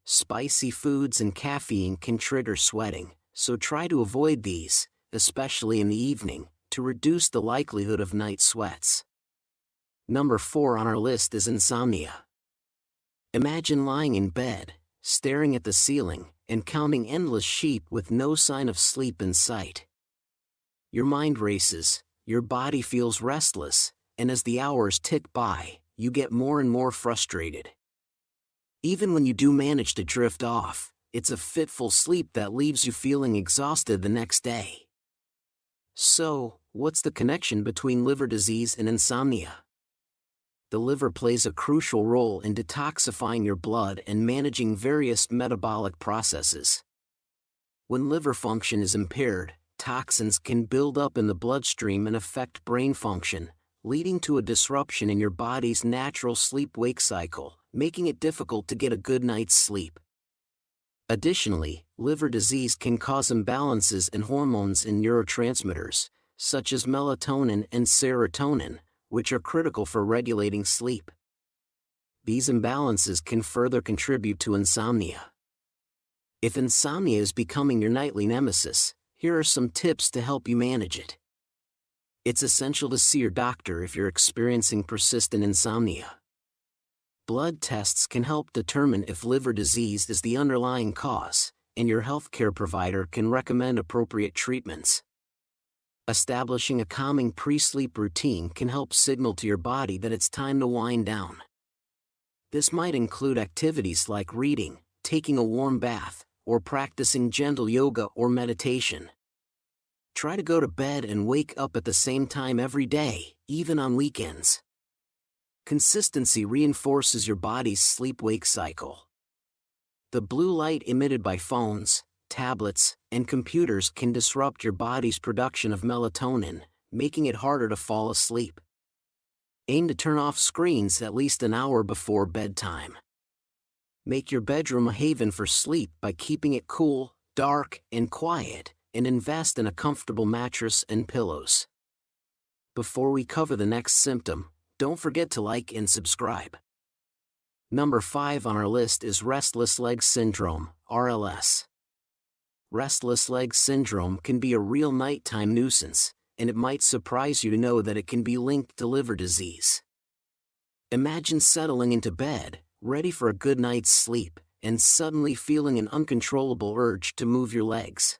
Spicy foods and caffeine can trigger sweating, so try to avoid these, especially in the evening, to reduce the likelihood of night sweats. Number 4 on our list is insomnia. Imagine lying in bed, staring at the ceiling, and counting endless sheep with no sign of sleep in sight. Your mind races, your body feels restless, and as the hours tick by, you get more and more frustrated. Even when you do manage to drift off, it's a fitful sleep that leaves you feeling exhausted the next day. So, what's the connection between liver disease and insomnia? The liver plays a crucial role in detoxifying your blood and managing various metabolic processes. When liver function is impaired, toxins can build up in the bloodstream and affect brain function, leading to a disruption in your body's natural sleep-wake cycle, making it difficult to get a good night's sleep. Additionally, liver disease can cause imbalances in hormones and neurotransmitters, such as melatonin and serotonin, which are critical for regulating sleep. These imbalances can further contribute to insomnia. If insomnia is becoming your nightly nemesis, here are some tips to help you manage it. It's essential to see your doctor if you're experiencing persistent insomnia. Blood tests can help determine if liver disease is the underlying cause, and your healthcare provider can recommend appropriate treatments. Establishing a calming pre-sleep routine can help signal to your body that it's time to wind down. This might include activities like reading, taking a warm bath, or practicing gentle yoga or meditation. Try to go to bed and wake up at the same time every day, even on weekends. Consistency reinforces your body's sleep-wake cycle. The blue light emitted by phones, tablets, and computers can disrupt your body's production of melatonin, making it harder to fall asleep. Aim to turn off screens at least an hour before bedtime. Make your bedroom a haven for sleep by keeping it cool, dark, and quiet, and invest in a comfortable mattress and pillows. Before we cover the next symptom, don't forget to like and subscribe. Number 5 on our list is restless leg syndrome, RLS. Restless leg syndrome can be a real nighttime nuisance, and it might surprise you to know that it can be linked to liver disease. Imagine settling into bed, ready for a good night's sleep, and suddenly feeling an uncontrollable urge to move your legs.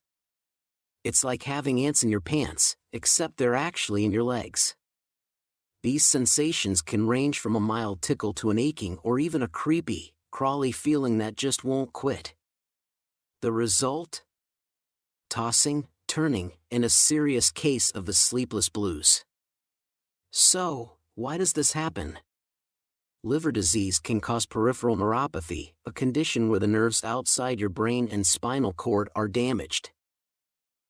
It's like having ants in your pants, except they're actually in your legs. These sensations can range from a mild tickle to an aching or even a creepy, crawly feeling that just won't quit. The result? Tossing, turning, and a serious case of the sleepless blues. So, why does this happen? Liver disease can cause peripheral neuropathy, a condition where the nerves outside your brain and spinal cord are damaged.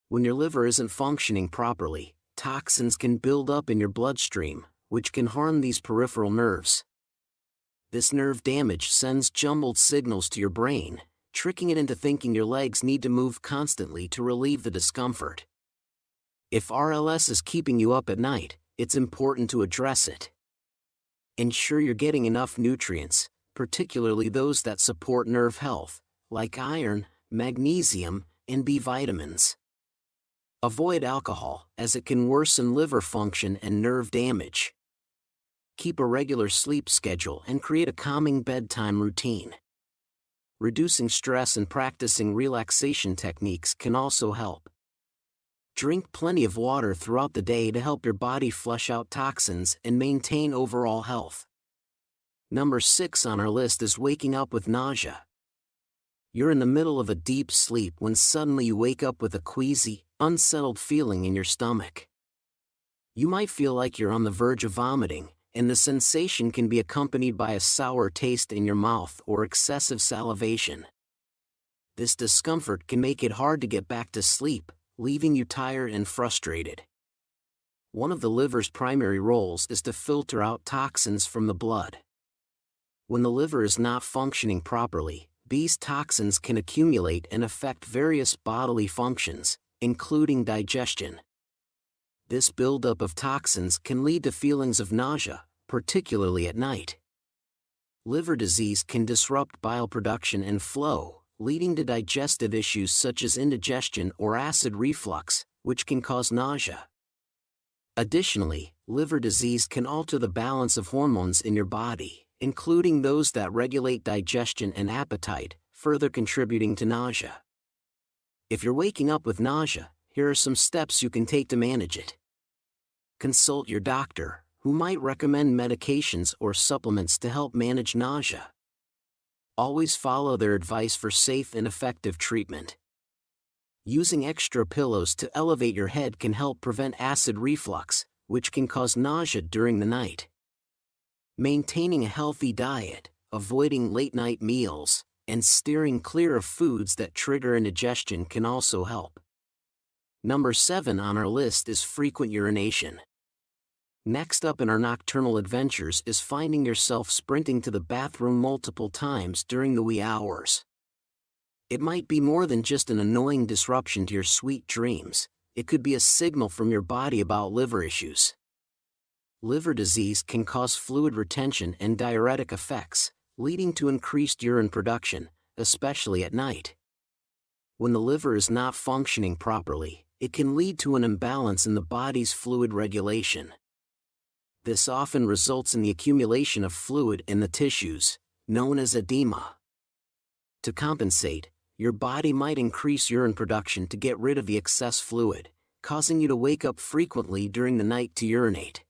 When your liver isn't functioning properly, toxins can build up in your bloodstream, which can harm these peripheral nerves. This nerve damage sends jumbled signals to your brain, tricking it into thinking your legs need to move constantly to relieve the discomfort. If RLS is keeping you up at night, it's important to address it. Ensure you're getting enough nutrients, particularly those that support nerve health, like iron, magnesium, and B vitamins. Avoid alcohol, as it can worsen liver function and nerve damage. Keep a regular sleep schedule and create a calming bedtime routine. Reducing stress and practicing relaxation techniques can also help. Drink plenty of water throughout the day to help your body flush out toxins and maintain overall health. Number 6 on our list is waking up with nausea. You're in the middle of a deep sleep when suddenly you wake up with a queasy, unsettled feeling in your stomach. You might feel like you're on the verge of vomiting, and the sensation can be accompanied by a sour taste in your mouth or excessive salivation. This discomfort can make it hard to get back to sleep, leaving you tired and frustrated. One of the liver's primary roles is to filter out toxins from the blood. When the liver is not functioning properly, these toxins can accumulate and affect various bodily functions, including digestion. This buildup of toxins can lead to feelings of nausea, particularly at night. Liver disease can disrupt bile production and flow, leading to digestive issues such as indigestion or acid reflux, which can cause nausea. Additionally, liver disease can alter the balance of hormones in your body, including those that regulate digestion and appetite, further contributing to nausea. If you're waking up with nausea, here are some steps you can take to manage it. Consult your doctor, who might recommend medications or supplements to help manage nausea. Always follow their advice for safe and effective treatment. Using extra pillows to elevate your head can help prevent acid reflux, which can cause nausea during the night. Maintaining a healthy diet, avoiding late-night meals, and steering clear of foods that trigger indigestion can also help. Number 7 on our list is frequent urination. Next up in our nocturnal adventures is finding yourself sprinting to the bathroom multiple times during the wee hours. It might be more than just an annoying disruption to your sweet dreams, it could be a signal from your body about liver issues. Liver disease can cause fluid retention and diuretic effects, leading to increased urine production, especially at night. When the liver is not functioning properly, it can lead to an imbalance in the body's fluid regulation. This often results in the accumulation of fluid in the tissues, known as edema. To compensate, your body might increase urine production to get rid of the excess fluid, causing you to wake up frequently during the night to urinate.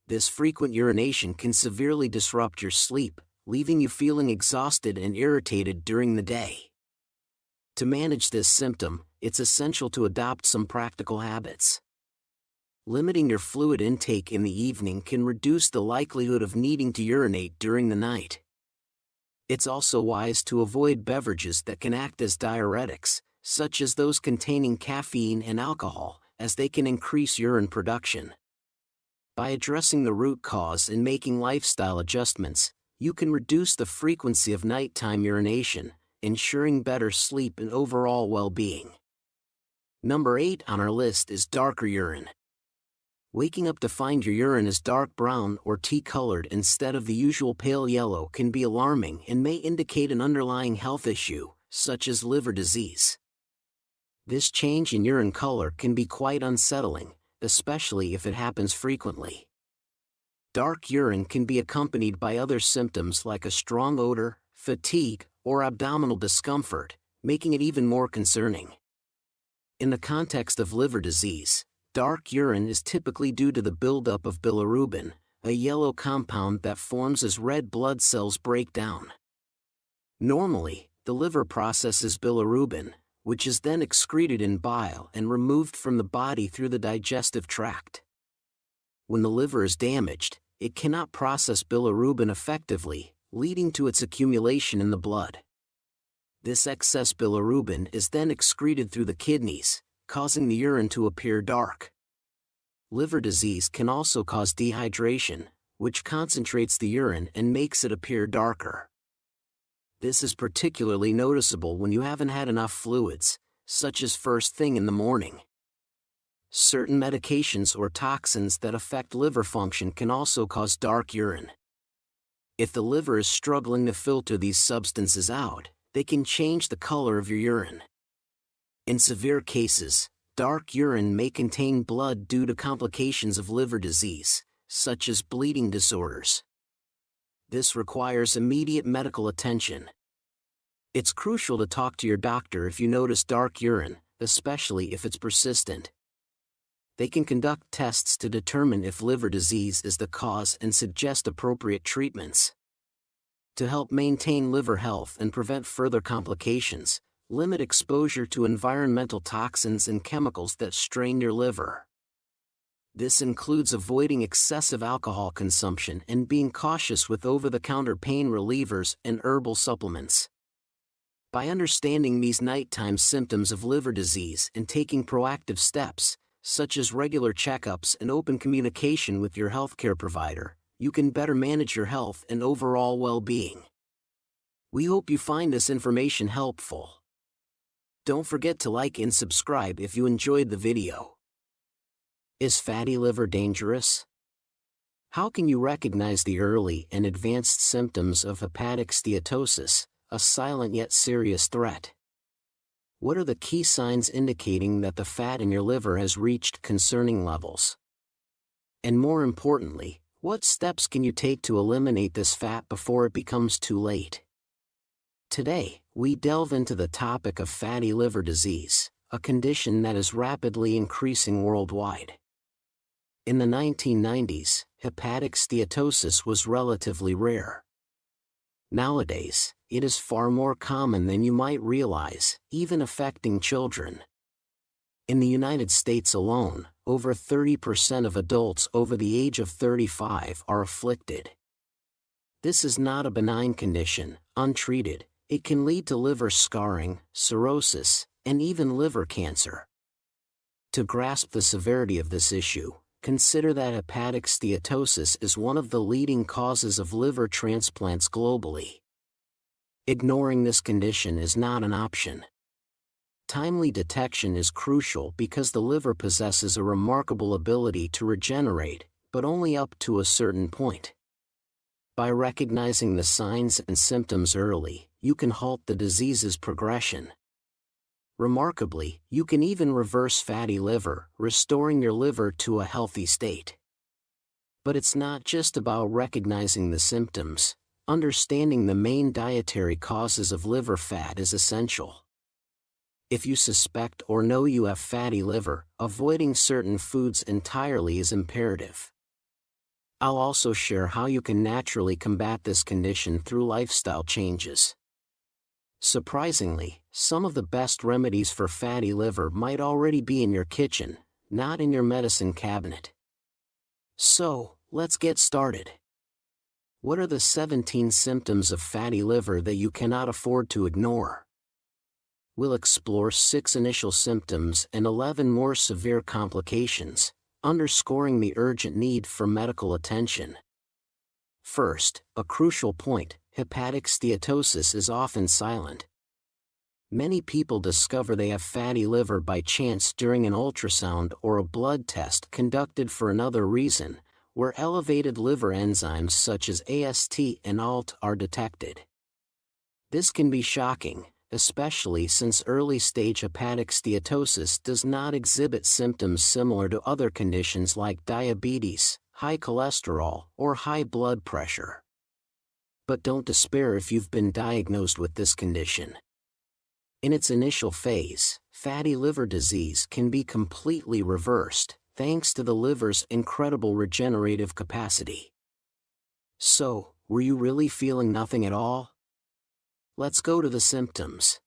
This frequent urination can severely disrupt your sleep, leaving you feeling exhausted and irritated during the day. To manage this symptom, it's essential to adopt some practical habits. Limiting your fluid intake in the evening can reduce the likelihood of needing to urinate during the night. It's also wise to avoid beverages that can act as diuretics, such as those containing caffeine and alcohol, as they can increase urine production. By addressing the root cause and making lifestyle adjustments, you can reduce the frequency of nighttime urination, ensuring better sleep and overall well-being. Number 8 on our list is darker urine. Waking up to find your urine is dark brown or tea-colored instead of the usual pale yellow can be alarming and may indicate an underlying health issue, such as liver disease. This change in urine color can be quite unsettling, especially if it happens frequently. Dark urine can be accompanied by other symptoms like a strong odor, fatigue, or abdominal discomfort, making it even more concerning. In the context of liver disease, Dark urine is typically due to the buildup of bilirubin, a yellow compound that forms as red blood cells break down. Normally, the liver processes bilirubin, which is then excreted in bile and removed from the body through the digestive tract. When the liver is damaged, it cannot process bilirubin effectively, leading to its accumulation in the blood. This excess bilirubin is then excreted through the kidneys, causing the urine to appear dark. Liver disease can also cause dehydration, which concentrates the urine and makes it appear darker. This is particularly noticeable when you haven't had enough fluids, such as first thing in the morning. Certain medications or toxins that affect liver function can also cause dark urine. If the liver is struggling to filter these substances out, they can change the color of your urine. In severe cases, dark urine may contain blood due to complications of liver disease, such as bleeding disorders. This requires immediate medical attention. It's crucial to talk to your doctor if you notice dark urine, especially if it's persistent. They can conduct tests to determine if liver disease is the cause and suggest appropriate treatments. To help maintain liver health and prevent further complications, limit exposure to environmental toxins and chemicals that strain your liver. This includes avoiding excessive alcohol consumption and being cautious with over-the-counter pain relievers and herbal supplements. By understanding these nighttime symptoms of liver disease and taking proactive steps, such as regular checkups and open communication with your healthcare provider, you can better manage your health and overall well-being. We hope you find this information helpful. Don't forget to like and subscribe if you enjoyed the video. Is fatty liver dangerous? How can you recognize the early and advanced symptoms of hepatic steatosis, a silent yet serious threat? What are the key signs indicating that the fat in your liver has reached concerning levels? And more importantly, what steps can you take to eliminate this fat before it becomes too late? Today, we delve into the topic of fatty liver disease, a condition that is rapidly increasing worldwide. In the 1990s, hepatic steatosis was relatively rare. Nowadays, it is far more common than you might realize, even affecting children. In the United States alone, over 30% of adults over the age of 35 are afflicted. This is not a benign condition. Untreated, it can lead to liver scarring, cirrhosis, and even liver cancer. To grasp the severity of this issue, consider that hepatic steatosis is one of the leading causes of liver transplants globally. Ignoring this condition is not an option. Timely detection is crucial because the liver possesses a remarkable ability to regenerate, but only up to a certain point. By recognizing the signs and symptoms early, you can halt the disease's progression. Remarkably, you can even reverse fatty liver, restoring your liver to a healthy state. But it's not just about recognizing the symptoms. Understanding the main dietary causes of liver fat is essential. If you suspect or know you have fatty liver, avoiding certain foods entirely is imperative. I'll also share how you can naturally combat this condition through lifestyle changes. Surprisingly, some of the best remedies for fatty liver might already be in your kitchen, not in your medicine cabinet. So, let's get started. What are the 17 symptoms of fatty liver that you cannot afford to ignore? We'll explore 6 initial symptoms and 11 more severe complications, underscoring the urgent need for medical attention. First, a crucial point: hepatic steatosis is often silent. Many people discover they have fatty liver by chance during an ultrasound or a blood test conducted for another reason, where elevated liver enzymes such as AST and ALT are detected. This can be shocking, especially since early-stage hepatic steatosis does not exhibit symptoms similar to other conditions like diabetes, high cholesterol, or high blood pressure. But don't despair if you've been diagnosed with this condition. In its initial phase, fatty liver disease can be completely reversed, thanks to the liver's incredible regenerative capacity. So, were you really feeling nothing at all? Let's go to the symptoms.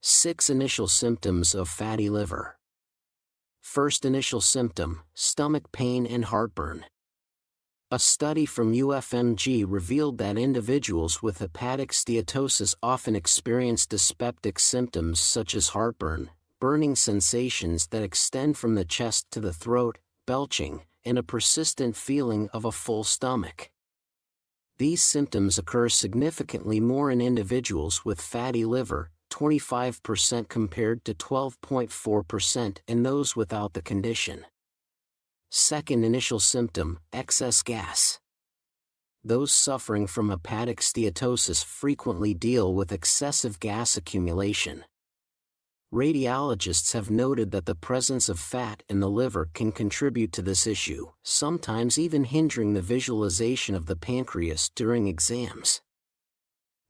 6 initial symptoms of fatty liver. First initial symptom, stomach pain and heartburn. A study from UFMG revealed that individuals with hepatic steatosis often experience dyspeptic symptoms such as heartburn, burning sensations that extend from the chest to the throat, belching, and a persistent feeling of a full stomach. These symptoms occur significantly more in individuals with fatty liver, 25% compared to 12.4% in those without the condition. Second initial symptom, excess gas. Those suffering from hepatic steatosis frequently deal with excessive gas accumulation. Radiologists have noted that the presence of fat in the liver can contribute to this issue, sometimes even hindering the visualization of the pancreas during exams.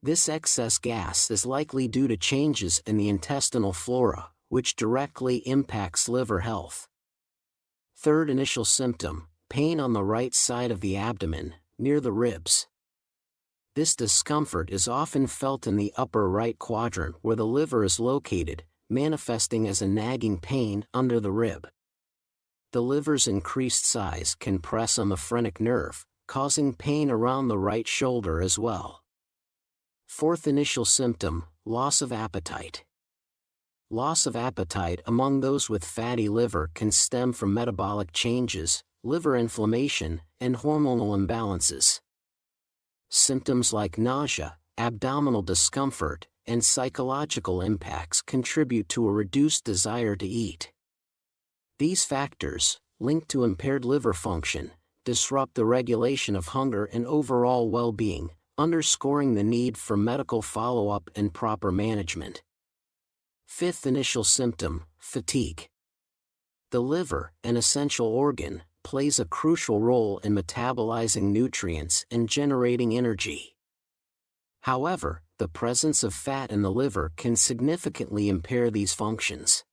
This excess gas is likely due to changes in the intestinal flora, which directly impacts liver health. Third initial symptom, pain on the right side of the abdomen, near the ribs. This discomfort is often felt in the upper right quadrant where the liver is located, manifesting as a nagging pain under the rib. The liver's increased size can press on the phrenic nerve, causing pain around the right shoulder as well. Fourth initial symptom, loss of appetite. Loss of appetite among those with fatty liver can stem from metabolic changes, liver inflammation, and hormonal imbalances. Symptoms like nausea, abdominal discomfort, and psychological impacts contribute to a reduced desire to eat. These factors, linked to impaired liver function, disrupt the regulation of hunger and overall well-being, underscoring the need for medical follow-up and proper management. Fifth initial symptom, fatigue. The liver, an essential organ, plays a crucial role in metabolizing nutrients and generating energy. However, the presence of fat in the liver can significantly impair these functions.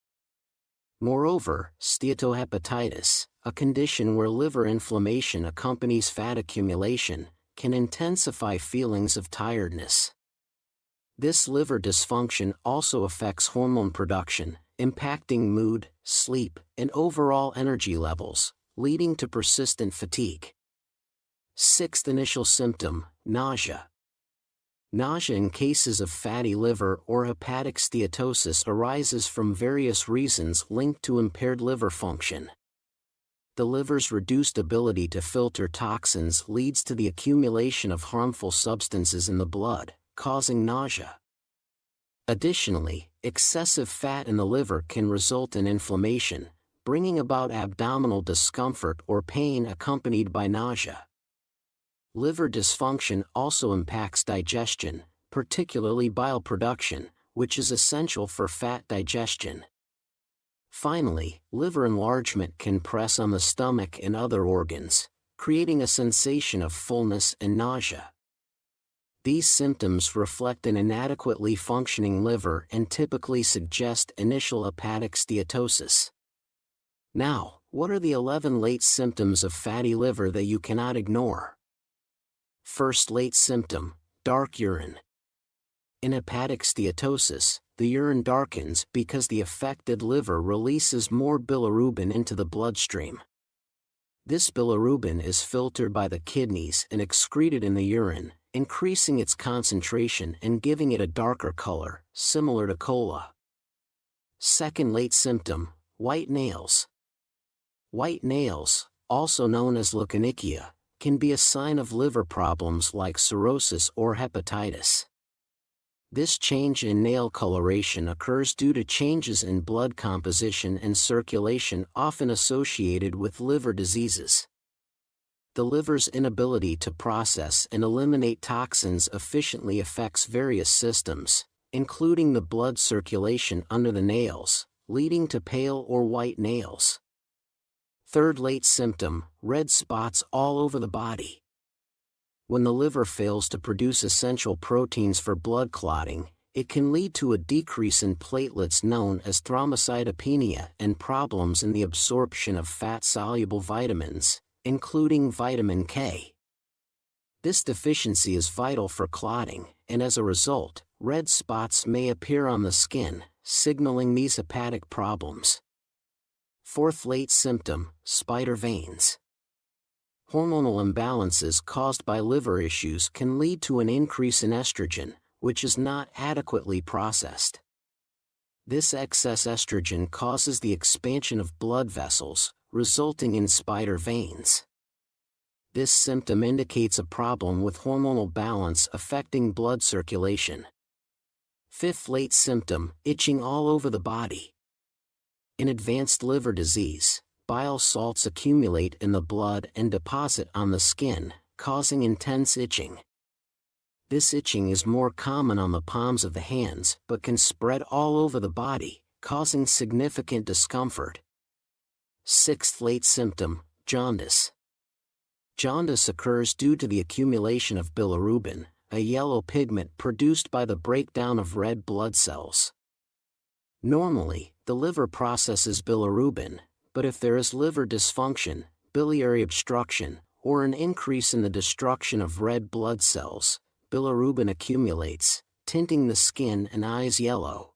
Moreover, steatohepatitis, a condition where liver inflammation accompanies fat accumulation, can intensify feelings of tiredness. This liver dysfunction also affects hormone production, impacting mood, sleep, and overall energy levels, leading to persistent fatigue. Sixth initial symptom, nausea. Nausea in cases of fatty liver or hepatic steatosis arises from various reasons linked to impaired liver function. The liver's reduced ability to filter toxins leads to the accumulation of harmful substances in the blood, causing nausea. Additionally, excessive fat in the liver can result in inflammation, bringing about abdominal discomfort or pain accompanied by nausea. Liver dysfunction also impacts digestion, particularly bile production, which is essential for fat digestion. Finally, liver enlargement can press on the stomach and other organs, creating a sensation of fullness and nausea. These symptoms reflect an inadequately functioning liver and typically suggest initial hepatic steatosis. Now, what are the 11 late symptoms of fatty liver that you cannot ignore? First late symptom, dark urine. In hepatic steatosis, the urine darkens because the affected liver releases more bilirubin into the bloodstream. This bilirubin is filtered by the kidneys and excreted in the urine, increasing its concentration and giving it a darker color, similar to cola. Second late symptom, white nails. White nails, also known as leukonychia, can be a sign of liver problems like cirrhosis or hepatitis. This change in nail coloration occurs due to changes in blood composition and circulation often associated with liver diseases. The liver's inability to process and eliminate toxins efficiently affects various systems, including the blood circulation under the nails, leading to pale or white nails. Third late symptom, red spots all over the body. When the liver fails to produce essential proteins for blood clotting, it can lead to a decrease in platelets known as thrombocytopenia and problems in the absorption of fat-soluble vitamins, including vitamin K. This deficiency is vital for clotting, and as a result, red spots may appear on the skin, signaling these hepatic problems. Fourth late symptom, spider veins. Hormonal imbalances caused by liver issues can lead to an increase in estrogen, which is not adequately processed. This excess estrogen causes the expansion of blood vessels, resulting in spider veins. This symptom indicates a problem with hormonal balance affecting blood circulation. Fifth late symptom, itching all over the body. In advanced liver disease, bile salts accumulate in the blood and deposit on the skin, causing intense itching. This itching is more common on the palms of the hands but can spread all over the body, causing significant discomfort. Sixth late symptom, jaundice. Jaundice occurs due to the accumulation of bilirubin, a yellow pigment produced by the breakdown of red blood cells. Normally, the liver processes bilirubin, but if there is liver dysfunction, biliary obstruction, or an increase in the destruction of red blood cells, bilirubin accumulates, tinting the skin and eyes yellow.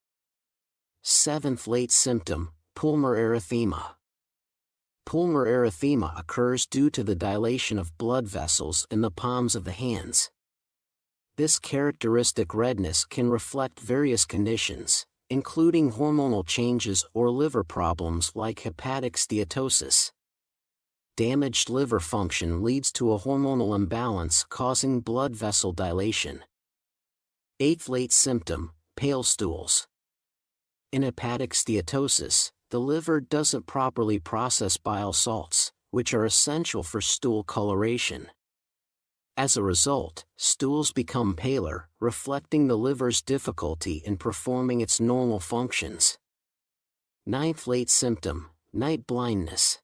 Seventh late symptom, pulmonary erythema. Pulmonary erythema occurs due to the dilation of blood vessels in the palms of the hands. This characteristic redness can reflect various conditions, including hormonal changes or liver problems like hepatic steatosis. Damaged liver function leads to a hormonal imbalance causing blood vessel dilation. Eighth late symptom, pale stools. In hepatic steatosis, the liver doesn't properly process bile salts, which are essential for stool coloration. As a result, stools become paler, reflecting the liver's difficulty in performing its normal functions. Ninth late symptom, night blindness.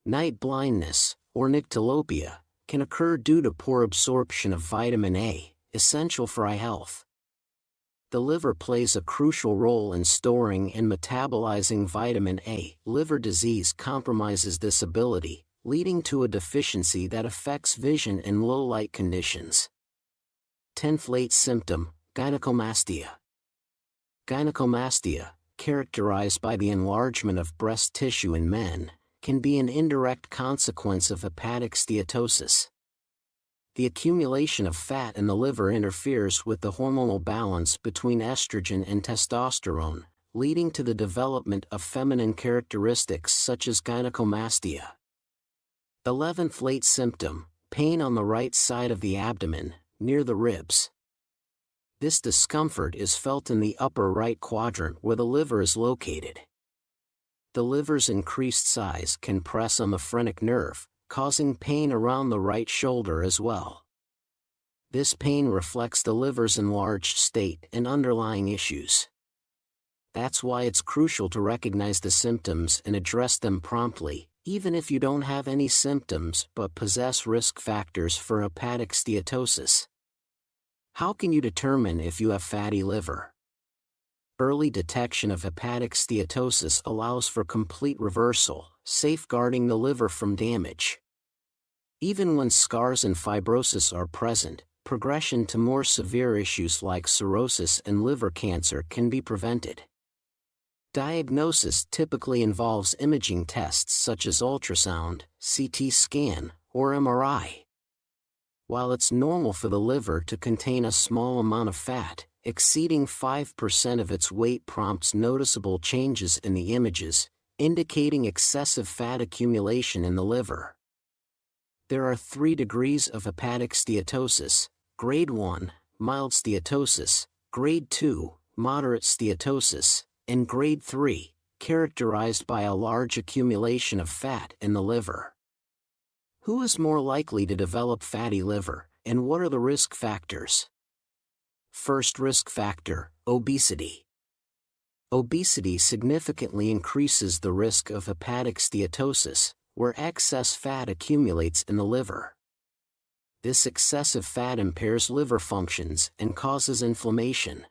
Night blindness, or nyctalopia, can occur due to poor absorption of vitamin A, essential for eye health. The liver plays a crucial role in storing and metabolizing vitamin A. Liver disease compromises this ability, leading to a deficiency that affects vision in low-light conditions. 10th late symptom, gynecomastia. Gynecomastia, characterized by the enlargement of breast tissue in men, can be an indirect consequence of hepatic steatosis. The accumulation of fat in the liver interferes with the hormonal balance between estrogen and testosterone, leading to the development of feminine characteristics such as gynecomastia. 11th late symptom, pain on the right side of the abdomen, near the ribs. This discomfort is felt in the upper right quadrant where the liver is located. The liver's increased size can press on the phrenic nerve, causing pain around the right shoulder as well. This pain reflects the liver's enlarged state and underlying issues. That's why it's crucial to recognize the symptoms and address them promptly, even if you don't have any symptoms but possess risk factors for hepatic steatosis. How can you determine if you have fatty liver? Early detection of hepatic steatosis allows for complete reversal, safeguarding the liver from damage. Even when scars and fibrosis are present, progression to more severe issues like cirrhosis and liver cancer can be prevented. Diagnosis typically involves imaging tests such as ultrasound, CT scan, or MRI. While it's normal for the liver to contain a small amount of fat, exceeding 5% of its weight prompts noticeable changes in the images, indicating excessive fat accumulation in the liver. There are 3 degrees of hepatic steatosis: Grade 1, mild steatosis; Grade 2, moderate steatosis; and Grade 3, characterized by a large accumulation of fat in the liver. Who is more likely to develop fatty liver, and what are the risk factors? First risk factor, obesity. Obesity significantly increases the risk of hepatic steatosis, where excess fat accumulates in the liver. This excessive fat impairs liver functions and causes inflammation.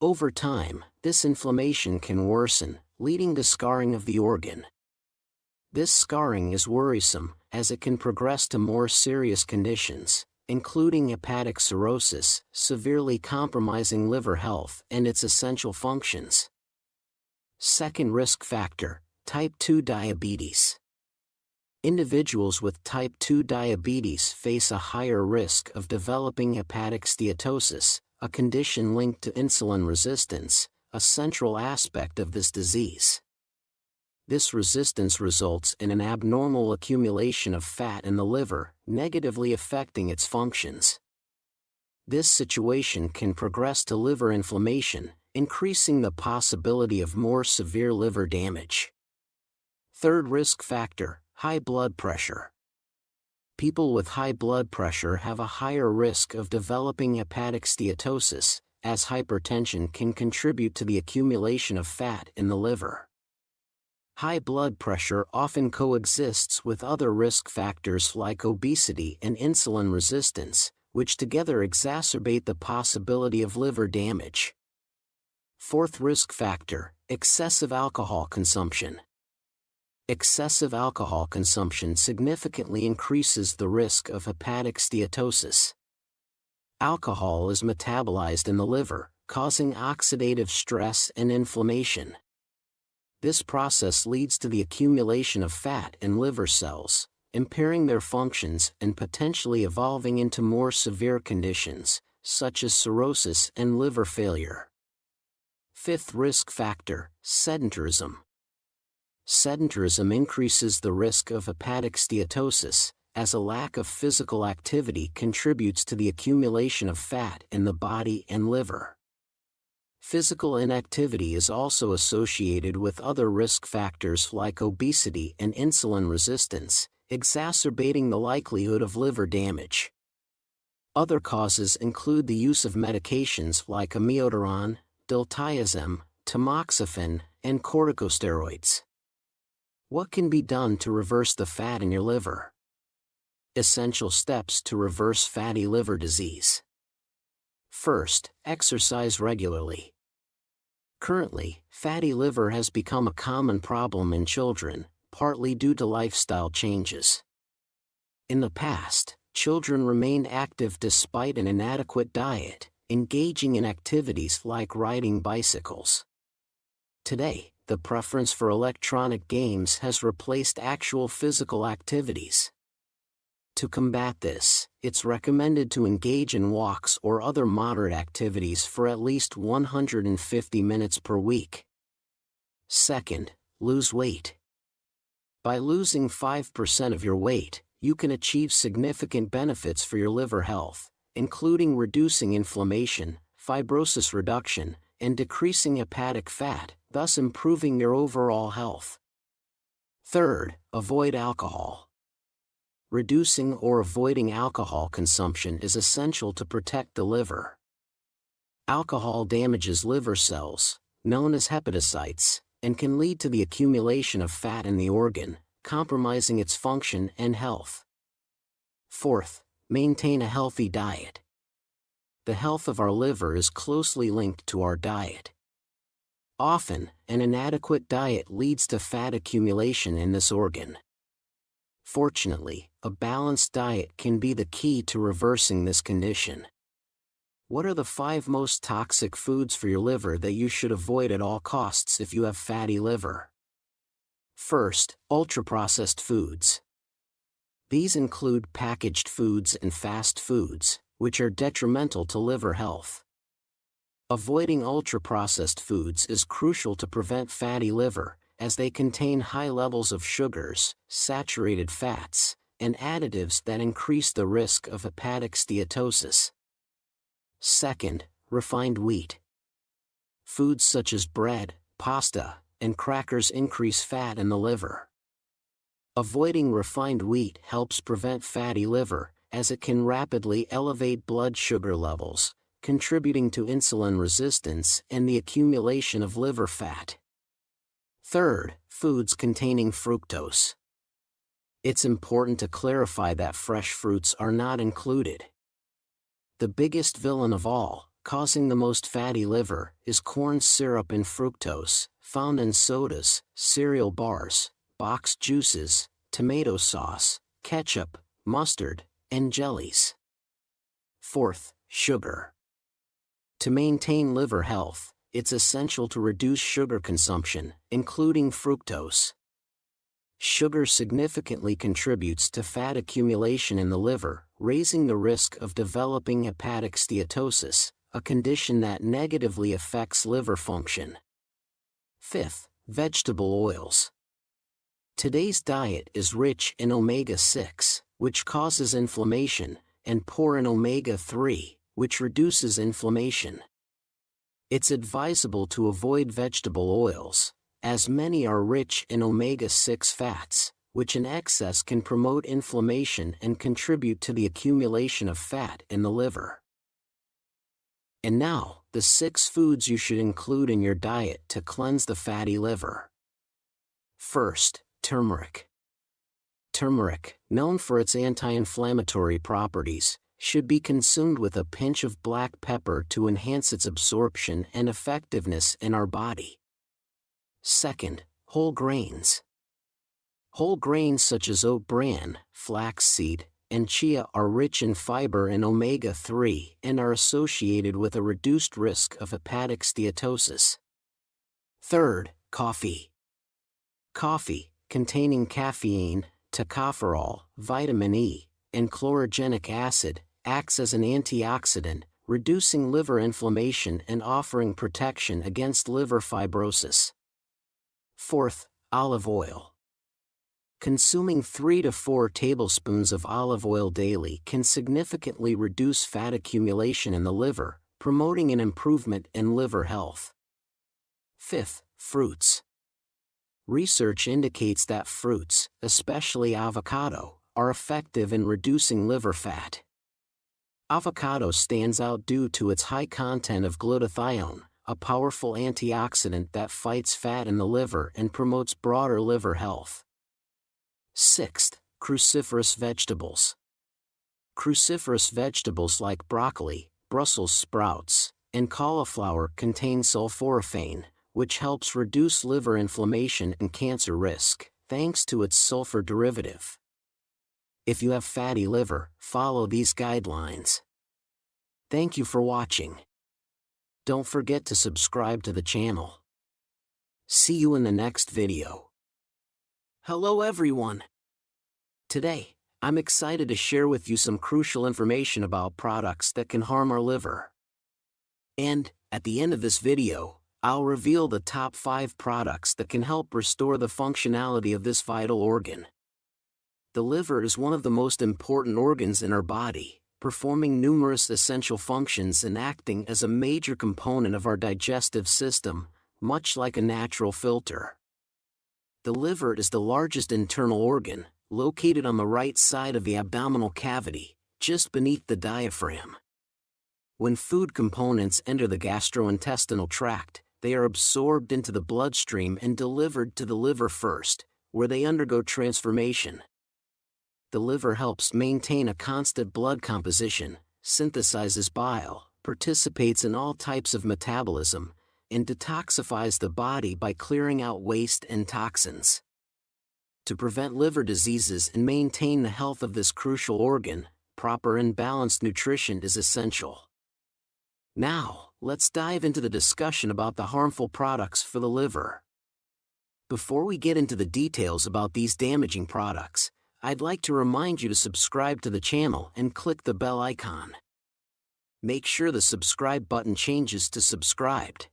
Over time, this inflammation can worsen, leading to scarring of the organ. This scarring is worrisome, as it can progress to more serious conditions, including hepatic cirrhosis, severely compromising liver health and its essential functions. Second risk factor, type 2 diabetes. Individuals with type 2 diabetes face a higher risk of developing hepatic steatosis, a condition linked to insulin resistance, a central aspect of this disease. This resistance results in an abnormal accumulation of fat in the liver, negatively affecting its functions. This situation can progress to liver inflammation, increasing the possibility of more severe liver damage. Third risk factor, high blood pressure. People with high blood pressure have a higher risk of developing hepatic steatosis, as hypertension can contribute to the accumulation of fat in the liver. High blood pressure often coexists with other risk factors like obesity and insulin resistance, which together exacerbate the possibility of liver damage. Fourth risk factor, excessive alcohol consumption. Excessive alcohol consumption significantly increases the risk of hepatic steatosis. Alcohol is metabolized in the liver, causing oxidative stress and inflammation. This process leads to the accumulation of fat in liver cells, impairing their functions and potentially evolving into more severe conditions, such as cirrhosis and liver failure. Fifth risk factor, sedentarism. Sedentarism increases the risk of hepatic steatosis, as a lack of physical activity contributes to the accumulation of fat in the body and liver. Physical inactivity is also associated with other risk factors like obesity and insulin resistance, exacerbating the likelihood of liver damage. Other causes include the use of medications like amiodarone, diltiazem, tamoxifen, and corticosteroids. What can be done to reverse the fat in your liver? Essential steps to reverse fatty liver disease. First, exercise regularly. Currently, fatty liver has become a common problem in children, partly due to lifestyle changes. In the past, children remained active despite an inadequate diet, engaging in activities like riding bicycles. Today, the preference for electronic games has replaced actual physical activities. To combat this, it's recommended to engage in walks or other moderate activities for at least 150 minutes per week. Second, lose weight. By losing 5% of your weight, you can achieve significant benefits for your liver health, including reducing inflammation, fibrosis reduction, and decreasing hepatic fat, thus improving your overall health. Third, avoid alcohol. Reducing or avoiding alcohol consumption is essential to protect the liver. Alcohol damages liver cells, known as hepatocytes, and can lead to the accumulation of fat in the organ, compromising its function and health. Fourth, maintain a healthy diet. The health of our liver is closely linked to our diet. Often, an inadequate diet leads to fat accumulation in this organ. Fortunately, a balanced diet can be the key to reversing this condition. What are the 5 most toxic foods for your liver that you should avoid at all costs if you have fatty liver? First, ultra-processed foods. These include packaged foods and fast foods, which are detrimental to liver health. Avoiding ultra-processed foods is crucial to prevent fatty liver, as they contain high levels of sugars, saturated fats, and additives that increase the risk of hepatic steatosis. Second, refined wheat. Foods such as bread, pasta, and crackers increase fat in the liver. Avoiding refined wheat helps prevent fatty liver, as it can rapidly elevate blood sugar levels, contributing to insulin resistance and the accumulation of liver fat. Third, foods containing fructose. It's important to clarify that fresh fruits are not included. The biggest villain of all, causing the most fatty liver, is corn syrup and fructose, found in sodas, cereal bars, boxed juices, tomato sauce, ketchup, mustard, and jellies. Fourth, sugar. To maintain liver health, it's essential to reduce sugar consumption, including fructose. Sugar significantly contributes to fat accumulation in the liver, raising the risk of developing hepatic steatosis, a condition that negatively affects liver function. Fifth, vegetable oils. Today's diet is rich in omega-6, which causes inflammation, and poor in omega-3, which reduces inflammation. It's advisable to avoid vegetable oils, as many are rich in omega-6 fats, which in excess can promote inflammation and contribute to the accumulation of fat in the liver. And now, the 6 foods you should include in your diet to cleanse the fatty liver. First, turmeric. Turmeric, known for its anti-inflammatory properties, should be consumed with a pinch of black pepper to enhance its absorption and effectiveness in our body. Second, whole grains. Whole grains such as oat bran, flaxseed, and chia are rich in fiber and omega-3 and are associated with a reduced risk of hepatic steatosis. Third, coffee. Coffee, containing caffeine, tocopherol, vitamin E, and chlorogenic acid, acts as an antioxidant, reducing liver inflammation and offering protection against liver fibrosis. Fourth, olive oil. Consuming 3 to 4 tablespoons of olive oil daily can significantly reduce fat accumulation in the liver, promoting an improvement in liver health. Fifth, fruits. Research indicates that fruits, especially avocado, are effective in reducing liver fat. Avocado stands out due to its high content of glutathione, a powerful antioxidant that fights fat in the liver and promotes broader liver health. Sixth, cruciferous vegetables. Cruciferous vegetables like broccoli, Brussels sprouts, and cauliflower contain sulforaphane, which helps reduce liver inflammation and cancer risk, thanks to its sulfur derivative. If you have fatty liver, follow these guidelines. Thank you for watching. Don't forget to subscribe to the channel. See you in the next video. Hello everyone. Today, I'm excited to share with you some crucial information about products that can harm our liver. And, at the end of this video, I'll reveal the top 5 products that can help restore the functionality of this vital organ. The liver is one of the most important organs in our body, performing numerous essential functions and acting as a major component of our digestive system, much like a natural filter. The liver is the largest internal organ, located on the right side of the abdominal cavity, just beneath the diaphragm. When food components enter the gastrointestinal tract, they are absorbed into the bloodstream and delivered to the liver first, where they undergo transformation. The liver helps maintain a constant blood composition, synthesizes bile, participates in all types of metabolism, and detoxifies the body by clearing out waste and toxins. To prevent liver diseases and maintain the health of this crucial organ, proper and balanced nutrition is essential. Now, let's dive into the discussion about the harmful products for the liver. Before we get into the details about these damaging products, I'd like to remind you to subscribe to the channel and click the bell icon. Make sure the subscribe button changes to subscribed.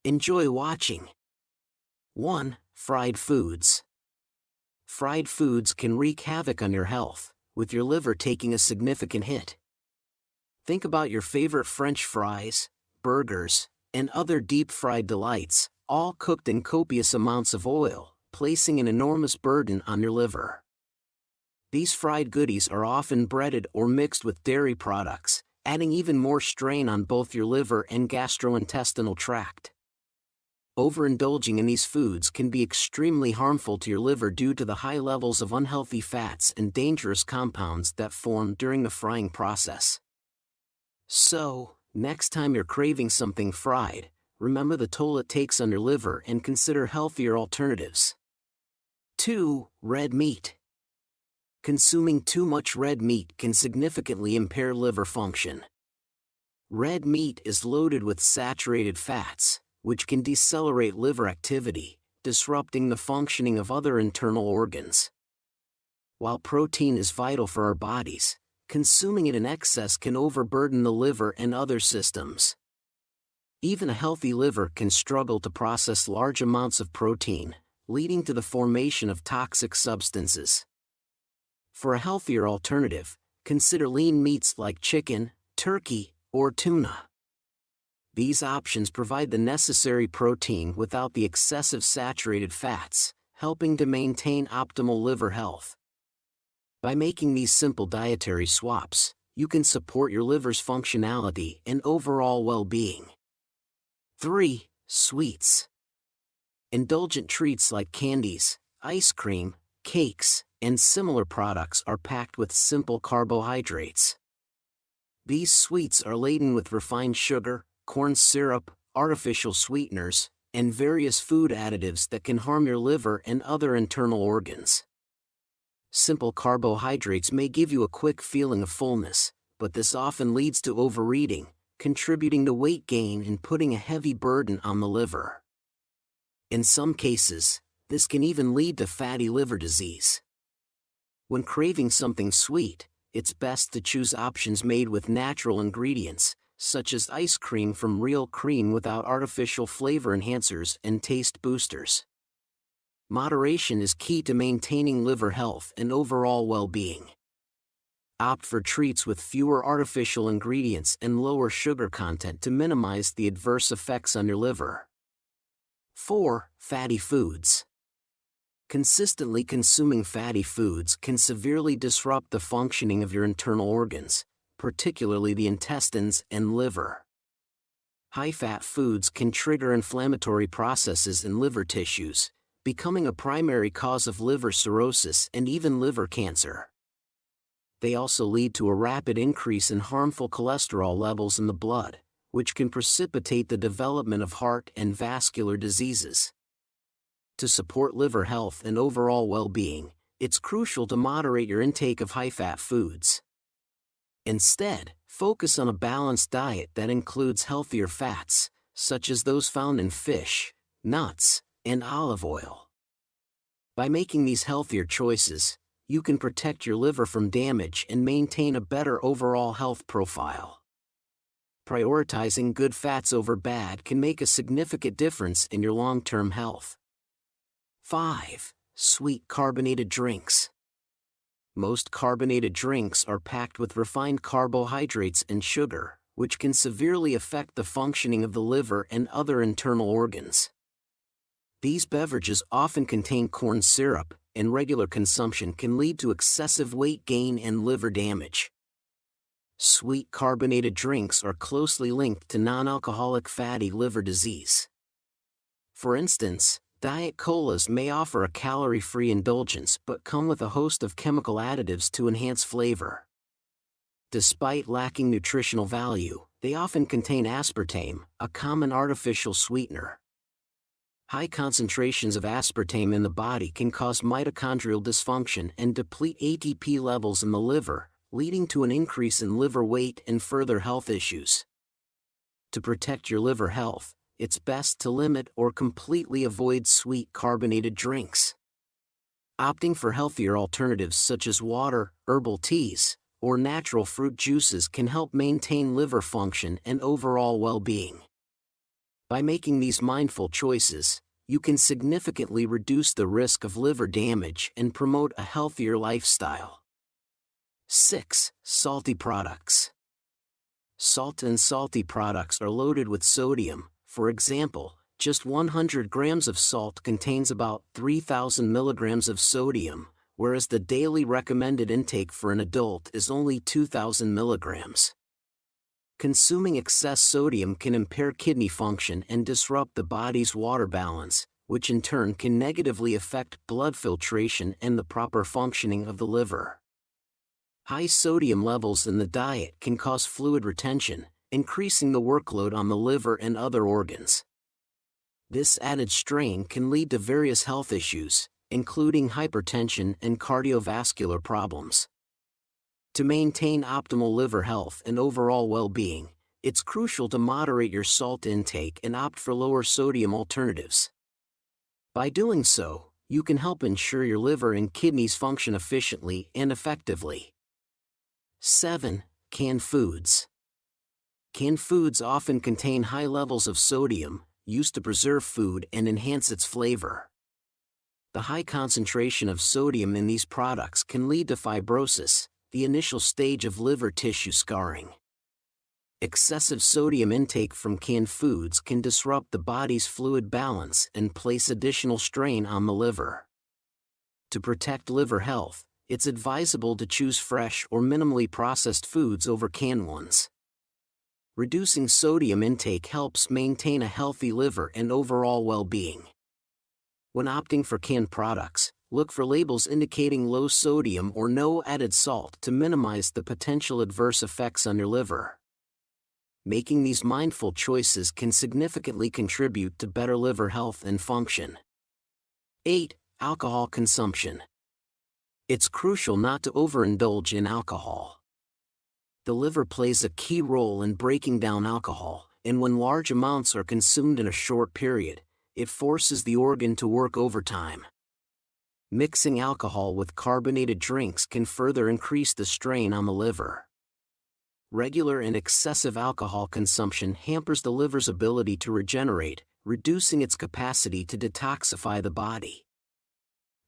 Enjoy watching. 1. Fried foods. Fried foods can wreak havoc on your health, with your liver taking a significant hit. Think about your favorite French fries, burgers, and other deep-fried delights, all cooked in copious amounts of oil, placing an enormous burden on your liver. These fried goodies are often breaded or mixed with dairy products, adding even more strain on both your liver and gastrointestinal tract. Overindulging in these foods can be extremely harmful to your liver due to the high levels of unhealthy fats and dangerous compounds that form during the frying process. So, Next time you're craving something fried, remember the toll it takes on your liver and consider healthier alternatives. 2. Red meat. Consuming too much red meat can significantly impair liver function. Red meat is loaded with saturated fats, which can decelerate liver activity, disrupting the functioning of other internal organs. While protein is vital for our bodies, consuming it in excess can overburden the liver and other systems. Even a healthy liver can struggle to process large amounts of protein, leading to the formation of toxic substances. For a healthier alternative, consider lean meats like chicken, turkey, or tuna. These options provide the necessary protein without the excessive saturated fats, helping to maintain optimal liver health. By making these simple dietary swaps, you can support your liver's functionality and overall well-being. 3. Sweets. Indulgent treats like candies, ice cream, cakes, and similar products are packed with simple carbohydrates. These sweets are laden with refined sugar, corn syrup, artificial sweeteners, and various food additives that can harm your liver and other internal organs. Simple carbohydrates may give you a quick feeling of fullness, but this often leads to overeating, contributing to weight gain and putting a heavy burden on the liver. In some cases, this can even lead to fatty liver disease. When craving something sweet, it's best to choose options made with natural ingredients, such as ice cream from real cream without artificial flavor enhancers and taste boosters. Moderation is key to maintaining liver health and overall well-being. Opt for treats with fewer artificial ingredients and lower sugar content to minimize the adverse effects on your liver. 4. Fatty foods. Consistently consuming fatty foods can severely disrupt the functioning of your internal organs, particularly the intestines and liver. High-fat foods can trigger inflammatory processes in liver tissues, becoming a primary cause of liver cirrhosis and even liver cancer. They also lead to a rapid increase in harmful cholesterol levels in the blood, which can precipitate the development of heart and vascular diseases. To support liver health and overall well-being, it's crucial to moderate your intake of high-fat foods. Instead, focus on a balanced diet that includes healthier fats, such as those found in fish, nuts, and olive oil. By making these healthier choices, you can protect your liver from damage and maintain a better overall health profile. Prioritizing good fats over bad can make a significant difference in your long-term health. 5. Sweet carbonated drinks. Most carbonated drinks are packed with refined carbohydrates and sugar, which can severely affect the functioning of the liver and other internal organs. These beverages often contain corn syrup, and regular consumption can lead to excessive weight gain and liver damage. Sweet carbonated drinks are closely linked to non-alcoholic fatty liver disease. For instance, Diet Colas may offer a calorie-free indulgence but come with a host of chemical additives to enhance flavor. Despite lacking nutritional value, they often contain aspartame, a common artificial sweetener. High concentrations of aspartame in the body can cause mitochondrial dysfunction and deplete ATP levels in the liver, leading to an increase in liver weight and further health issues. To protect your liver health, it's best to limit or completely avoid sweet carbonated drinks. Opting for healthier alternatives such as water, herbal teas, or natural fruit juices can help maintain liver function and overall well-being. By making these mindful choices, you can significantly reduce the risk of liver damage and promote a healthier lifestyle. 6. Salty products. Salt and salty products are loaded with sodium. For example, just 100 grams of salt contains about 3,000 milligrams of sodium, whereas the daily recommended intake for an adult is only 2,000 milligrams. Consuming excess sodium can impair kidney function and disrupt the body's water balance, which in turn can negatively affect blood filtration and the proper functioning of the liver. High sodium levels in the diet can cause fluid retention, increasing the workload on the liver and other organs. This added strain can lead to various health issues, including hypertension and cardiovascular problems. To maintain optimal liver health and overall well-being, it's crucial to moderate your salt intake and opt for lower sodium alternatives. By doing so, you can help ensure your liver and kidneys function efficiently and effectively. 7. Canned foods. Canned foods often contain high levels of sodium, used to preserve food and enhance its flavor. The high concentration of sodium in these products can lead to fibrosis, the initial stage of liver tissue scarring. Excessive sodium intake from canned foods can disrupt the body's fluid balance and place additional strain on the liver. To protect liver health, it's advisable to choose fresh or minimally processed foods over canned ones. Reducing sodium intake helps maintain a healthy liver and overall well-being. When opting for canned products, look for labels indicating low sodium or no added salt to minimize the potential adverse effects on your liver. Making these mindful choices can significantly contribute to better liver health and function. 8. Alcohol consumption. It's crucial not to overindulge in alcohol. The liver plays a key role in breaking down alcohol, and when large amounts are consumed in a short period, it forces the organ to work overtime. Mixing alcohol with carbonated drinks can further increase the strain on the liver. Regular and excessive alcohol consumption hampers the liver's ability to regenerate, reducing its capacity to detoxify the body.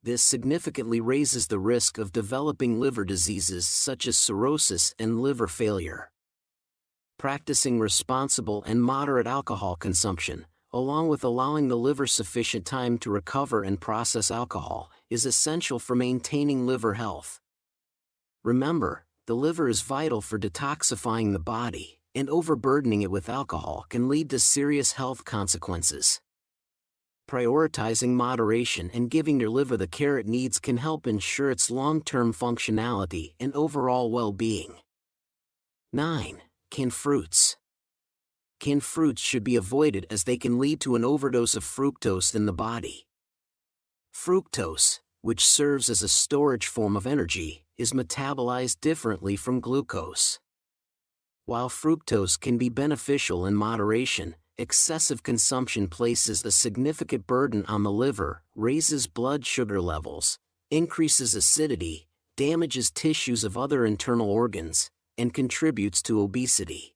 This significantly raises the risk of developing liver diseases such as cirrhosis and liver failure. Practicing responsible and moderate alcohol consumption, along with allowing the liver sufficient time to recover and process alcohol, is essential for maintaining liver health. Remember, the liver is vital for detoxifying the body, and overburdening it with alcohol can lead to serious health consequences. Prioritizing moderation and giving your liver the care it needs can help ensure its long-term functionality and overall well-being. 9. Canned fruits. Canned fruits should be avoided as they can lead to an overdose of fructose in the body. Fructose, which serves as a storage form of energy, is metabolized differently from glucose. While fructose can be beneficial in moderation, excessive consumption places a significant burden on the liver, raises blood sugar levels, increases acidity, damages tissues of other internal organs, and contributes to obesity.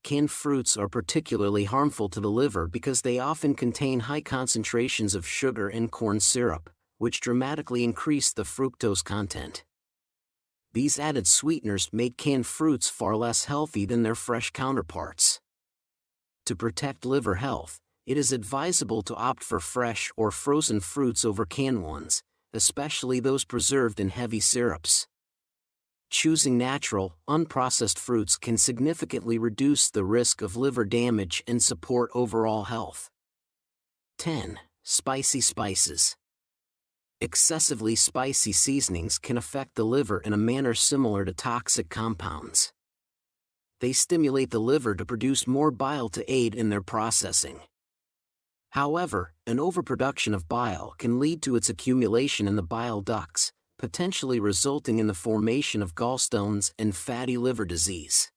Canned fruits are particularly harmful to the liver because they often contain high concentrations of sugar and corn syrup, which dramatically increase the fructose content. These added sweeteners make canned fruits far less healthy than their fresh counterparts. To protect liver health, it is advisable to opt for fresh or frozen fruits over canned ones, especially those preserved in heavy syrups. Choosing natural, unprocessed fruits can significantly reduce the risk of liver damage and support overall health. 10. Spicy spices. Excessively spicy seasonings can affect the liver in a manner similar to toxic compounds. They stimulate the liver to produce more bile to aid in their processing. However, an overproduction of bile can lead to its accumulation in the bile ducts, potentially resulting in the formation of gallstones and fatty liver disease.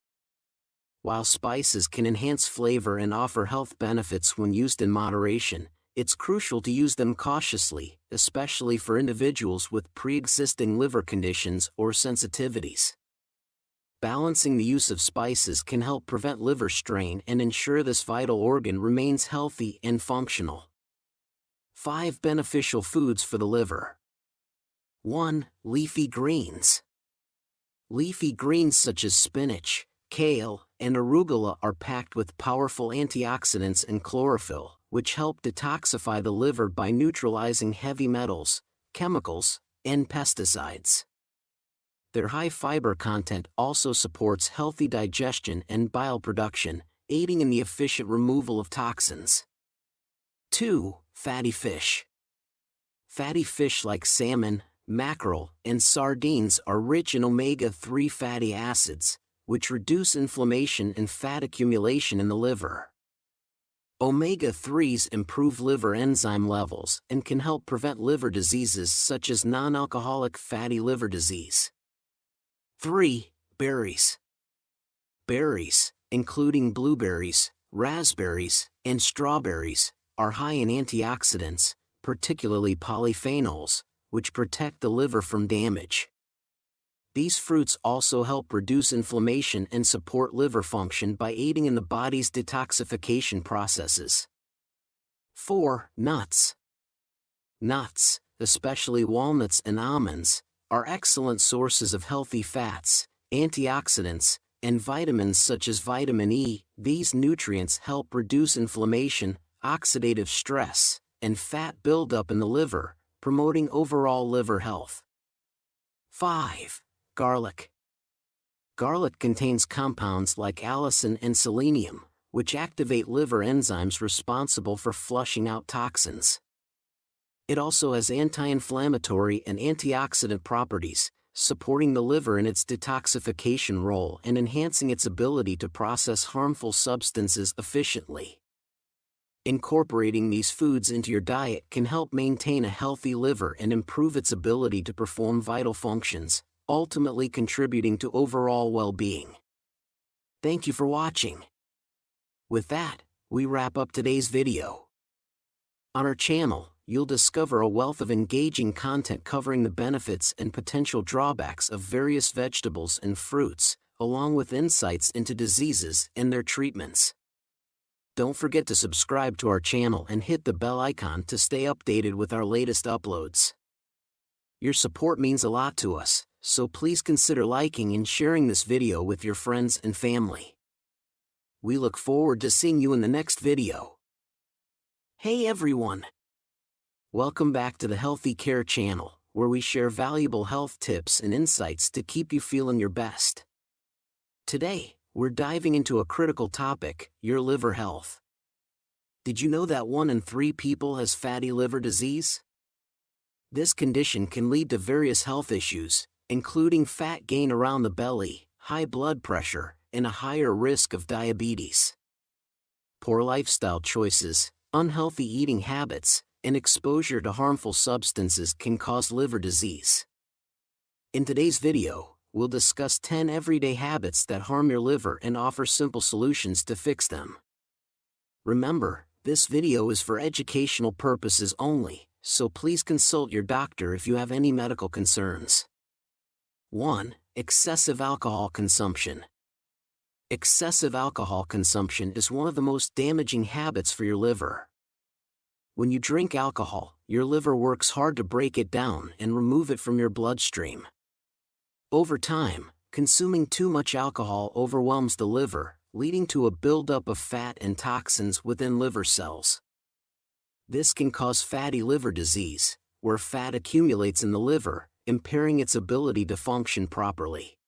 While spices can enhance flavor and offer health benefits when used in moderation, it's crucial to use them cautiously, especially for individuals with pre-existing liver conditions or sensitivities. Balancing the use of spices can help prevent liver strain and ensure this vital organ remains healthy and functional. 5 beneficial foods for the liver. 1. Leafy greens. Leafy greens such as spinach, kale, and arugula are packed with powerful antioxidants and chlorophyll, which help detoxify the liver by neutralizing heavy metals, chemicals, and pesticides. Their high fiber content also supports healthy digestion and bile production, aiding in the efficient removal of toxins. 2. Fatty fish. Fatty fish like salmon, mackerel, and sardines are rich in omega-3 fatty acids, which reduce inflammation and fat accumulation in the liver. Omega-3s improve liver enzyme levels and can help prevent liver diseases such as non-alcoholic fatty liver disease. 3. Berries. Berries, including blueberries, raspberries, and strawberries, are high in antioxidants, particularly polyphenols, which protect the liver from damage. These fruits also help reduce inflammation and support liver function by aiding in the body's detoxification processes. 4. Nuts. Nuts, especially walnuts and almonds, are excellent sources of healthy fats, antioxidants, and vitamins such as vitamin E. These nutrients help reduce inflammation, oxidative stress, and fat buildup in the liver, promoting overall liver health. 5. Garlic. Garlic contains compounds like allicin and selenium, which activate liver enzymes responsible for flushing out toxins. It also has anti-inflammatory and antioxidant properties, supporting the liver in its detoxification role and enhancing its ability to process harmful substances efficiently. Incorporating these foods into your diet can help maintain a healthy liver and improve its ability to perform vital functions, ultimately contributing to overall well-being. Thank you for watching. With that, we wrap up today's video. On our channel, you'll discover a wealth of engaging content covering the benefits and potential drawbacks of various vegetables and fruits, along with insights into diseases and their treatments. Don't forget to subscribe to our channel and hit the bell icon to stay updated with our latest uploads. Your support means a lot to us, so please consider liking and sharing this video with your friends and family. We look forward to seeing you in the next video. Hey everyone! Welcome back to the Healthy Care channel, where we share valuable health tips and insights to keep you feeling your best. Today, we're diving into a critical topic, your liver health. Did you know that 1 in 3 people has fatty liver disease? This condition can lead to various health issues, including fat gain around the belly, high blood pressure, and a higher risk of diabetes. Poor lifestyle choices, unhealthy eating habits, and exposure to harmful substances can cause liver disease. In today's video, we'll discuss 10 everyday habits that harm your liver and offer simple solutions to fix them. Remember, this video is for educational purposes only, so please consult your doctor if you have any medical concerns. 1. Excessive alcohol consumption. Excessive alcohol consumption is one of the most damaging habits for your liver. When you drink alcohol, your liver works hard to break it down and remove it from your bloodstream. Over time, consuming too much alcohol overwhelms the liver, leading to a buildup of fat and toxins within liver cells. This can cause fatty liver disease, where fat accumulates in the liver, impairing its ability to function properly.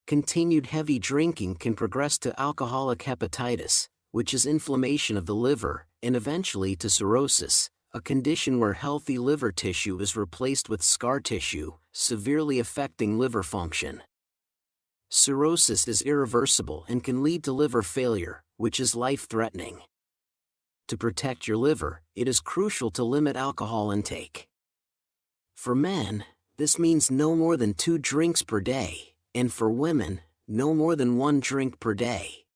Continued heavy drinking can progress to alcoholic hepatitis, which is inflammation of the liver, and eventually to cirrhosis, a condition where healthy liver tissue is replaced with scar tissue, severely affecting liver function. Cirrhosis is irreversible and can lead to liver failure, which is life-threatening. To protect your liver, it is crucial to limit alcohol intake. For men, this means no more than 2 drinks per day, and for women, no more than 1 drink per day.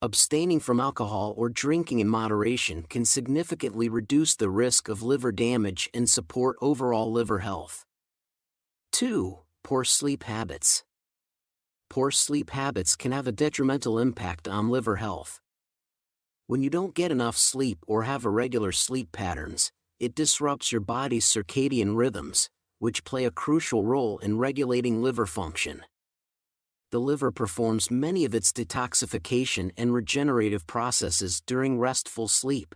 Abstaining from alcohol or drinking in moderation can significantly reduce the risk of liver damage and support overall liver health. 2. Poor sleep habits. Poor sleep habits can have a detrimental impact on liver health. When you don't get enough sleep or have irregular sleep patterns, it disrupts your body's circadian rhythms, which play a crucial role in regulating liver function. The liver performs many of its detoxification and regenerative processes during restful sleep.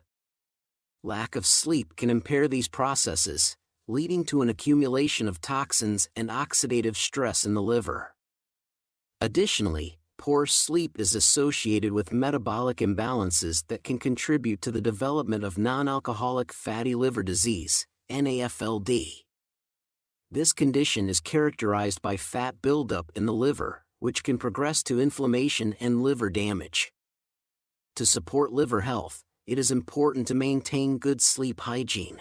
Lack of sleep can impair these processes, leading to an accumulation of toxins and oxidative stress in the liver. Additionally, poor sleep is associated with metabolic imbalances that can contribute to the development of non-alcoholic fatty liver disease, NAFLD. This condition is characterized by fat buildup in the liver, which can progress to inflammation and liver damage. To support liver health, it is important to maintain good sleep hygiene.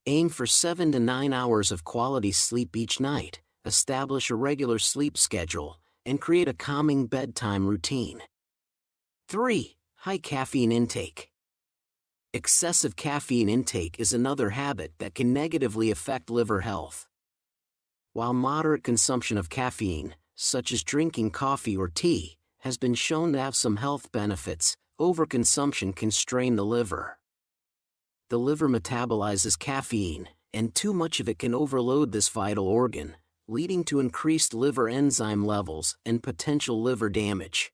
Aim for 7 to 9 hours of quality sleep each night, establish a regular sleep schedule, and create a calming bedtime routine. 3. High caffeine intake. Excessive caffeine intake is another habit that can negatively affect liver health. While moderate consumption of caffeine, such as drinking coffee or tea, has been shown to have some health benefits, overconsumption can strain the liver. The liver metabolizes caffeine, and too much of it can overload this vital organ, leading to increased liver enzyme levels and potential liver damage.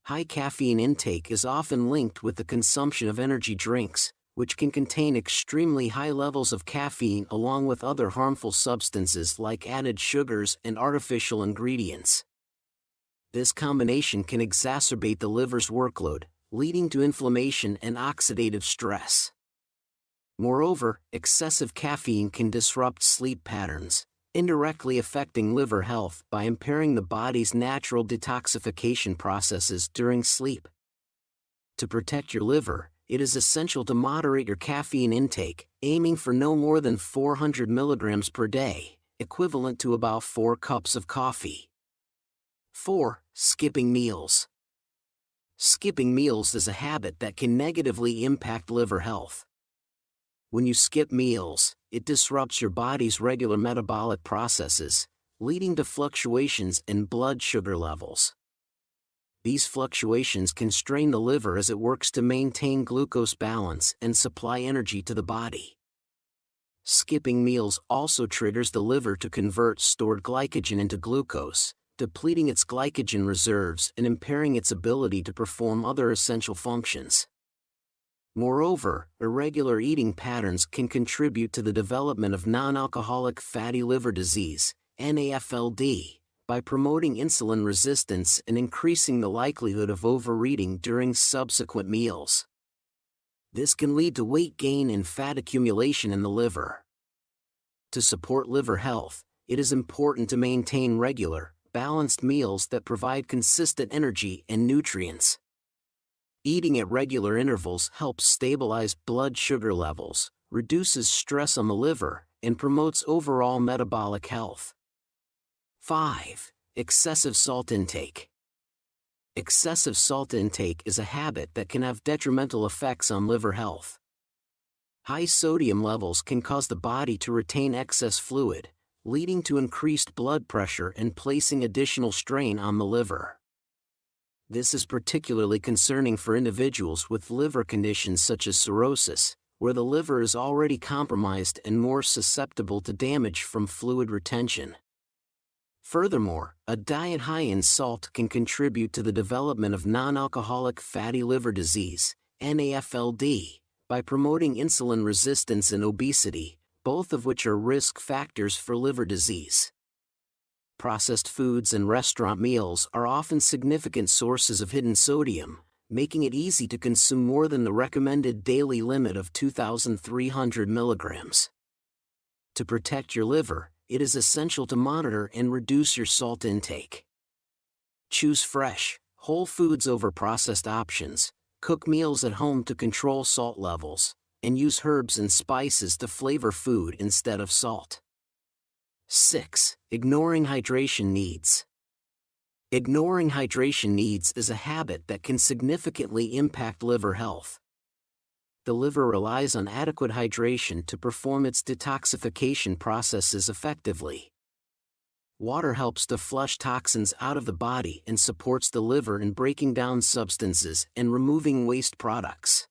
High caffeine intake is often linked with the consumption of energy drinks, which can contain extremely high levels of caffeine along with other harmful substances like added sugars and artificial ingredients. This combination can exacerbate the liver's workload, leading to inflammation and oxidative stress. Moreover, excessive caffeine can disrupt sleep patterns, indirectly affecting liver health by impairing the body's natural detoxification processes during sleep. To protect your liver, it is essential to moderate your caffeine intake, aiming for no more than 400 milligrams per day, equivalent to about 4 cups of coffee. 4. Skipping meals. Skipping meals is a habit that can negatively impact liver health. When you skip meals, it disrupts your body's regular metabolic processes, leading to fluctuations in blood sugar levels. These fluctuations can strain the liver as it works to maintain glucose balance and supply energy to the body. Skipping meals also triggers the liver to convert stored glycogen into glucose, depleting its glycogen reserves and impairing its ability to perform other essential functions. Moreover, irregular eating patterns can contribute to the development of non-alcoholic fatty liver disease, NAFLD, by promoting insulin resistance and increasing the likelihood of overeating during subsequent meals. This can lead to weight gain and fat accumulation in the liver. To support liver health, it is important to maintain regular, balanced meals that provide consistent energy and nutrients. Eating at regular intervals helps stabilize blood sugar levels, reduces stress on the liver, and promotes overall metabolic health. 5. Excessive salt intake. Excessive salt intake is a habit that can have detrimental effects on liver health. High sodium levels can cause the body to retain excess fluid, leading to increased blood pressure and placing additional strain on the liver. This is particularly concerning for individuals with liver conditions such as cirrhosis, where the liver is already compromised and more susceptible to damage from fluid retention. Furthermore, a diet high in salt can contribute to the development of non-alcoholic fatty liver disease, NAFLD, by promoting insulin resistance and obesity, both of which are risk factors for liver disease. Processed foods and restaurant meals are often significant sources of hidden sodium, making it easy to consume more than the recommended daily limit of 2,300 milligrams. To protect your liver, it is essential to monitor and reduce your salt intake. Choose fresh, whole foods over processed options, cook meals at home to control salt levels, and use herbs and spices to flavor food instead of salt. 6. Ignoring hydration needs. Ignoring hydration needs is a habit that can significantly impact liver health. The liver relies on adequate hydration to perform its detoxification processes effectively. Water helps to flush toxins out of the body and supports the liver in breaking down substances and removing waste products.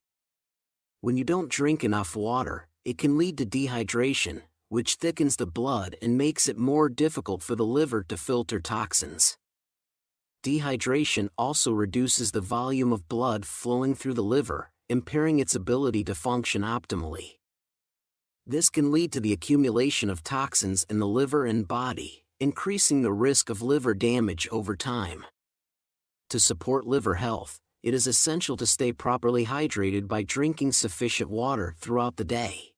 When you don't drink enough water, it can lead to dehydration, which thickens the blood and makes it more difficult for the liver to filter toxins. Dehydration also reduces the volume of blood flowing through the liver, impairing its ability to function optimally. This can lead to the accumulation of toxins in the liver and body, increasing the risk of liver damage over time. To support liver health, it is essential to stay properly hydrated by drinking sufficient water throughout the day.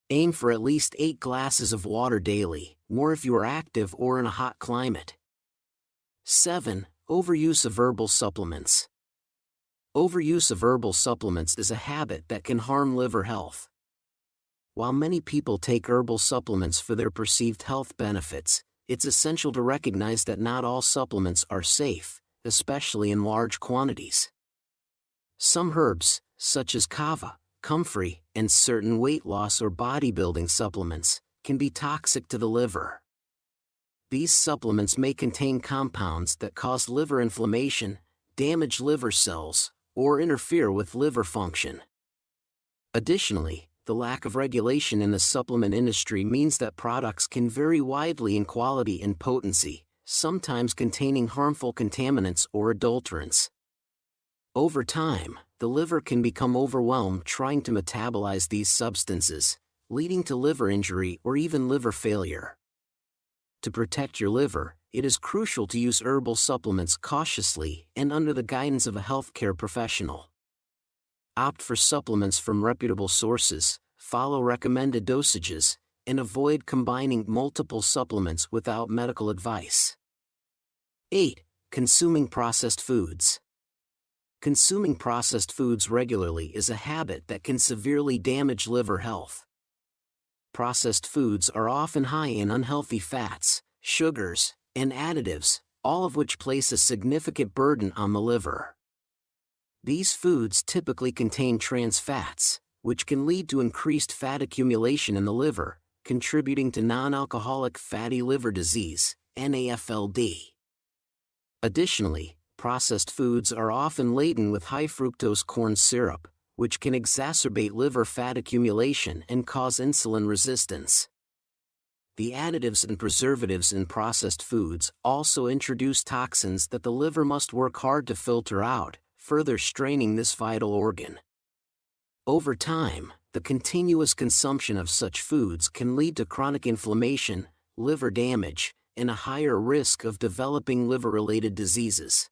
Aim for at least 8 glasses of water daily, more if you are active or in a hot climate. 7. Overuse of herbal supplements. Overuse of herbal supplements is a habit that can harm liver health. While many people take herbal supplements for their perceived health benefits, it's essential to recognize that not all supplements are safe, especially in large quantities. Some herbs, such as kava, comfrey, and certain weight loss or bodybuilding supplements, can be toxic to the liver. These supplements may contain compounds that cause liver inflammation, damage liver cells, or interfere with liver function. Additionally, the lack of regulation in the supplement industry means that products can vary widely in quality and potency, sometimes containing harmful contaminants or adulterants. Over time, the liver can become overwhelmed trying to metabolize these substances, leading to liver injury or even liver failure. To protect your liver, it is crucial to use herbal supplements cautiously and under the guidance of a healthcare professional. Opt for supplements from reputable sources, follow recommended dosages, and avoid combining multiple supplements without medical advice. 8. Consuming processed foods. Consuming processed foods regularly is a habit that can severely damage liver health. Processed foods are often high in unhealthy fats, sugars, and additives, all of which place a significant burden on the liver. These foods typically contain trans fats, which can lead to increased fat accumulation in the liver, contributing to non-alcoholic fatty liver disease, NAFLD. Additionally, processed foods are often laden with high fructose corn syrup, which can exacerbate liver fat accumulation and cause insulin resistance. The additives and preservatives in processed foods also introduce toxins that the liver must work hard to filter out, further straining this vital organ. Over time, the continuous consumption of such foods can lead to chronic inflammation, liver damage, and a higher risk of developing liver-related diseases.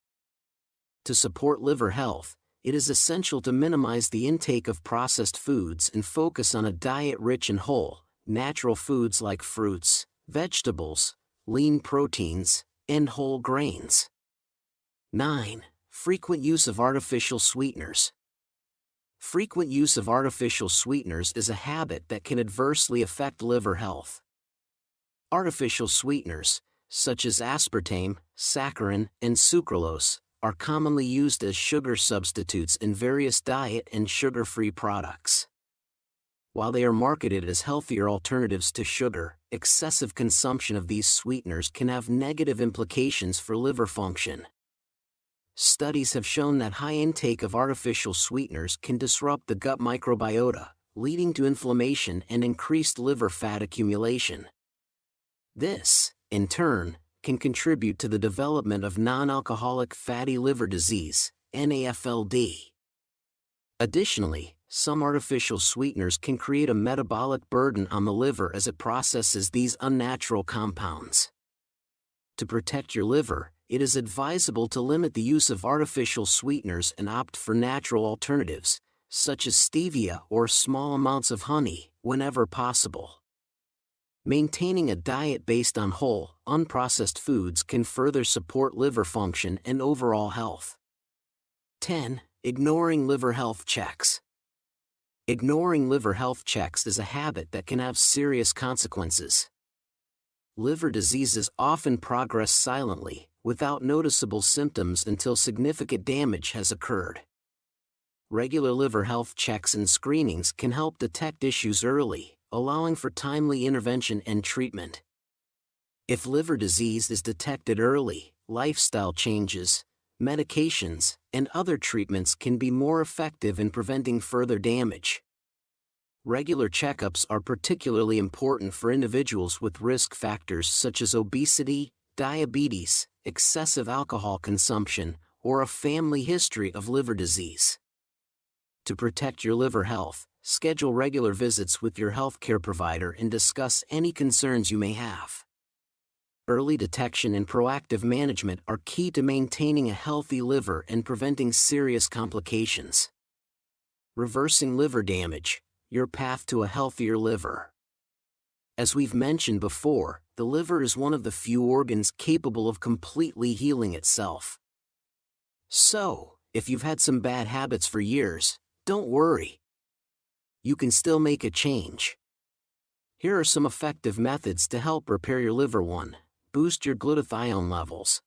To support liver health, it is essential to minimize the intake of processed foods and focus on a diet rich in whole, natural foods like fruits, vegetables, lean proteins, and whole grains. 9. Frequent use of artificial sweeteners. Frequent use of artificial sweeteners is a habit that can adversely affect liver health. Artificial sweeteners, such as aspartame, saccharin, and sucralose, are commonly used as sugar substitutes in various diet and sugar-free products. While they are marketed as healthier alternatives to sugar, excessive consumption of these sweeteners can have negative implications for liver function. Studies have shown that high intake of artificial sweeteners can disrupt the gut microbiota, leading to inflammation and increased liver fat accumulation. This, in turn, can contribute to the development of non-alcoholic fatty liver disease, NAFLD. Additionally, some artificial sweeteners can create a metabolic burden on the liver as it processes these unnatural compounds. To protect your liver, it is advisable to limit the use of artificial sweeteners and opt for natural alternatives, such as stevia or small amounts of honey, whenever possible. Maintaining a diet based on whole, unprocessed foods can further support liver function and overall health. 10. Ignoring liver health checks. Ignoring liver health checks is a habit that can have serious consequences. Liver diseases often progress silently, without noticeable symptoms until significant damage has occurred. Regular liver health checks and screenings can help detect issues early, allowing for timely intervention and treatment. If liver disease is detected early, lifestyle changes, medications, and other treatments can be more effective in preventing further damage. Regular checkups are particularly important for individuals with risk factors such as obesity, diabetes, excessive alcohol consumption, or a family history of liver disease. To protect your liver health, schedule regular visits with your healthcare provider and discuss any concerns you may have. Early detection and proactive management are key to maintaining a healthy liver and preventing serious complications. Reversing liver damage, your path to a healthier liver. As we've mentioned before, the liver is one of the few organs capable of completely healing itself. So, if you've had some bad habits for years, don't worry. You can still make a change. Here are some effective methods to help repair your liver. 1. Boost your glutathione levels.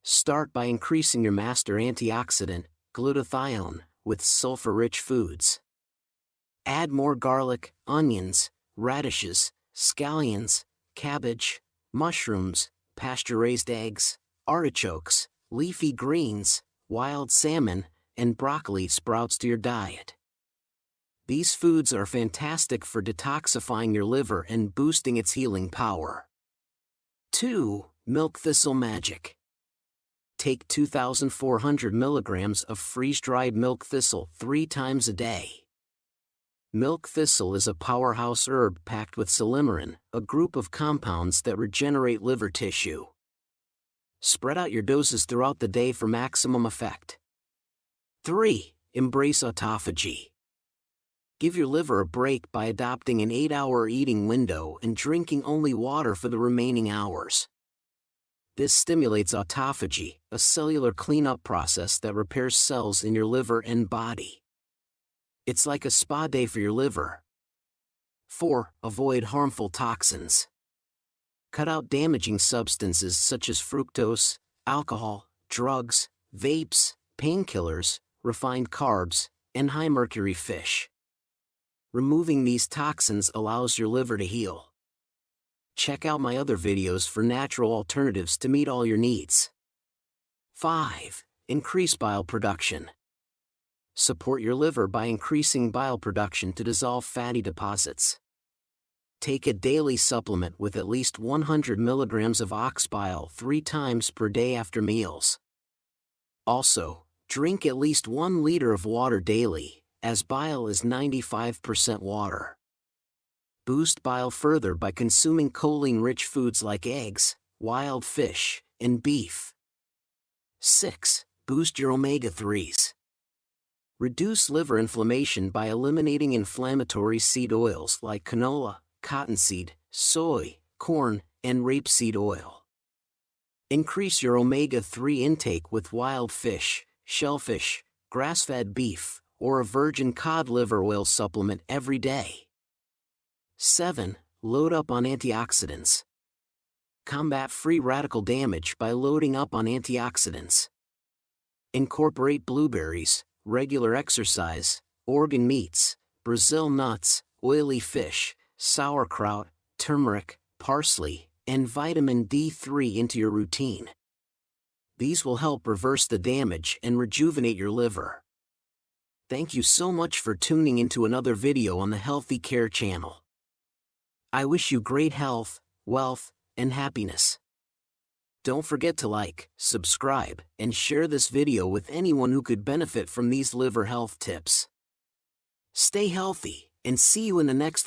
Start by increasing your master antioxidant, glutathione, with sulfur-rich foods. Add more garlic, onions, radishes, scallions, cabbage, mushrooms, pasture-raised eggs, artichokes, leafy greens, wild salmon, and broccoli sprouts to your diet. These foods are fantastic for detoxifying your liver and boosting its healing power. 2. Milk thistle magic. Take 2,400 milligrams of freeze-dried milk thistle 3 times a day. Milk thistle is a powerhouse herb packed with silymarin, a group of compounds that regenerate liver tissue. Spread out your doses throughout the day for maximum effect. 3. Embrace autophagy. Give your liver a break by adopting an 8-hour eating window and drinking only water for the remaining hours. This stimulates autophagy, a cellular cleanup process that repairs cells in your liver and body. It's like a spa day for your liver. 4. Avoid harmful toxins. Cut out damaging substances such as fructose, alcohol, drugs, vapes, painkillers, refined carbs, and high-mercury fish. Removing these toxins allows your liver to heal. Check out my other videos for natural alternatives to meet all your needs. 5. Increase bile production. Support your liver by increasing bile production to dissolve fatty deposits. Take a daily supplement with at least 100 milligrams of ox bile 3 times per day after meals. Also, drink at least 1 liter of water daily, as bile is 95% water. Boost bile further by consuming choline-rich foods like eggs, wild fish, and beef. 6. Boost your omega-3s. Reduce liver inflammation by eliminating inflammatory seed oils like canola, cottonseed, soy, corn, and rapeseed oil. Increase your omega-3 intake with wild fish, shellfish, grass-fed beef, or a virgin cod liver oil supplement every day. 7. Load up on antioxidants. Combat free radical damage by loading up on antioxidants. Incorporate blueberries, regular exercise, organ meats, Brazil nuts, oily fish, sauerkraut, turmeric, parsley, and vitamin D3 into your routine. These will help reverse the damage and rejuvenate your liver. Thank you so much for tuning into another video on the Healthy Care channel. I wish you great health, wealth, and happiness. Don't forget to like, subscribe, and share this video with anyone who could benefit from these liver health tips. Stay healthy, and see you in the next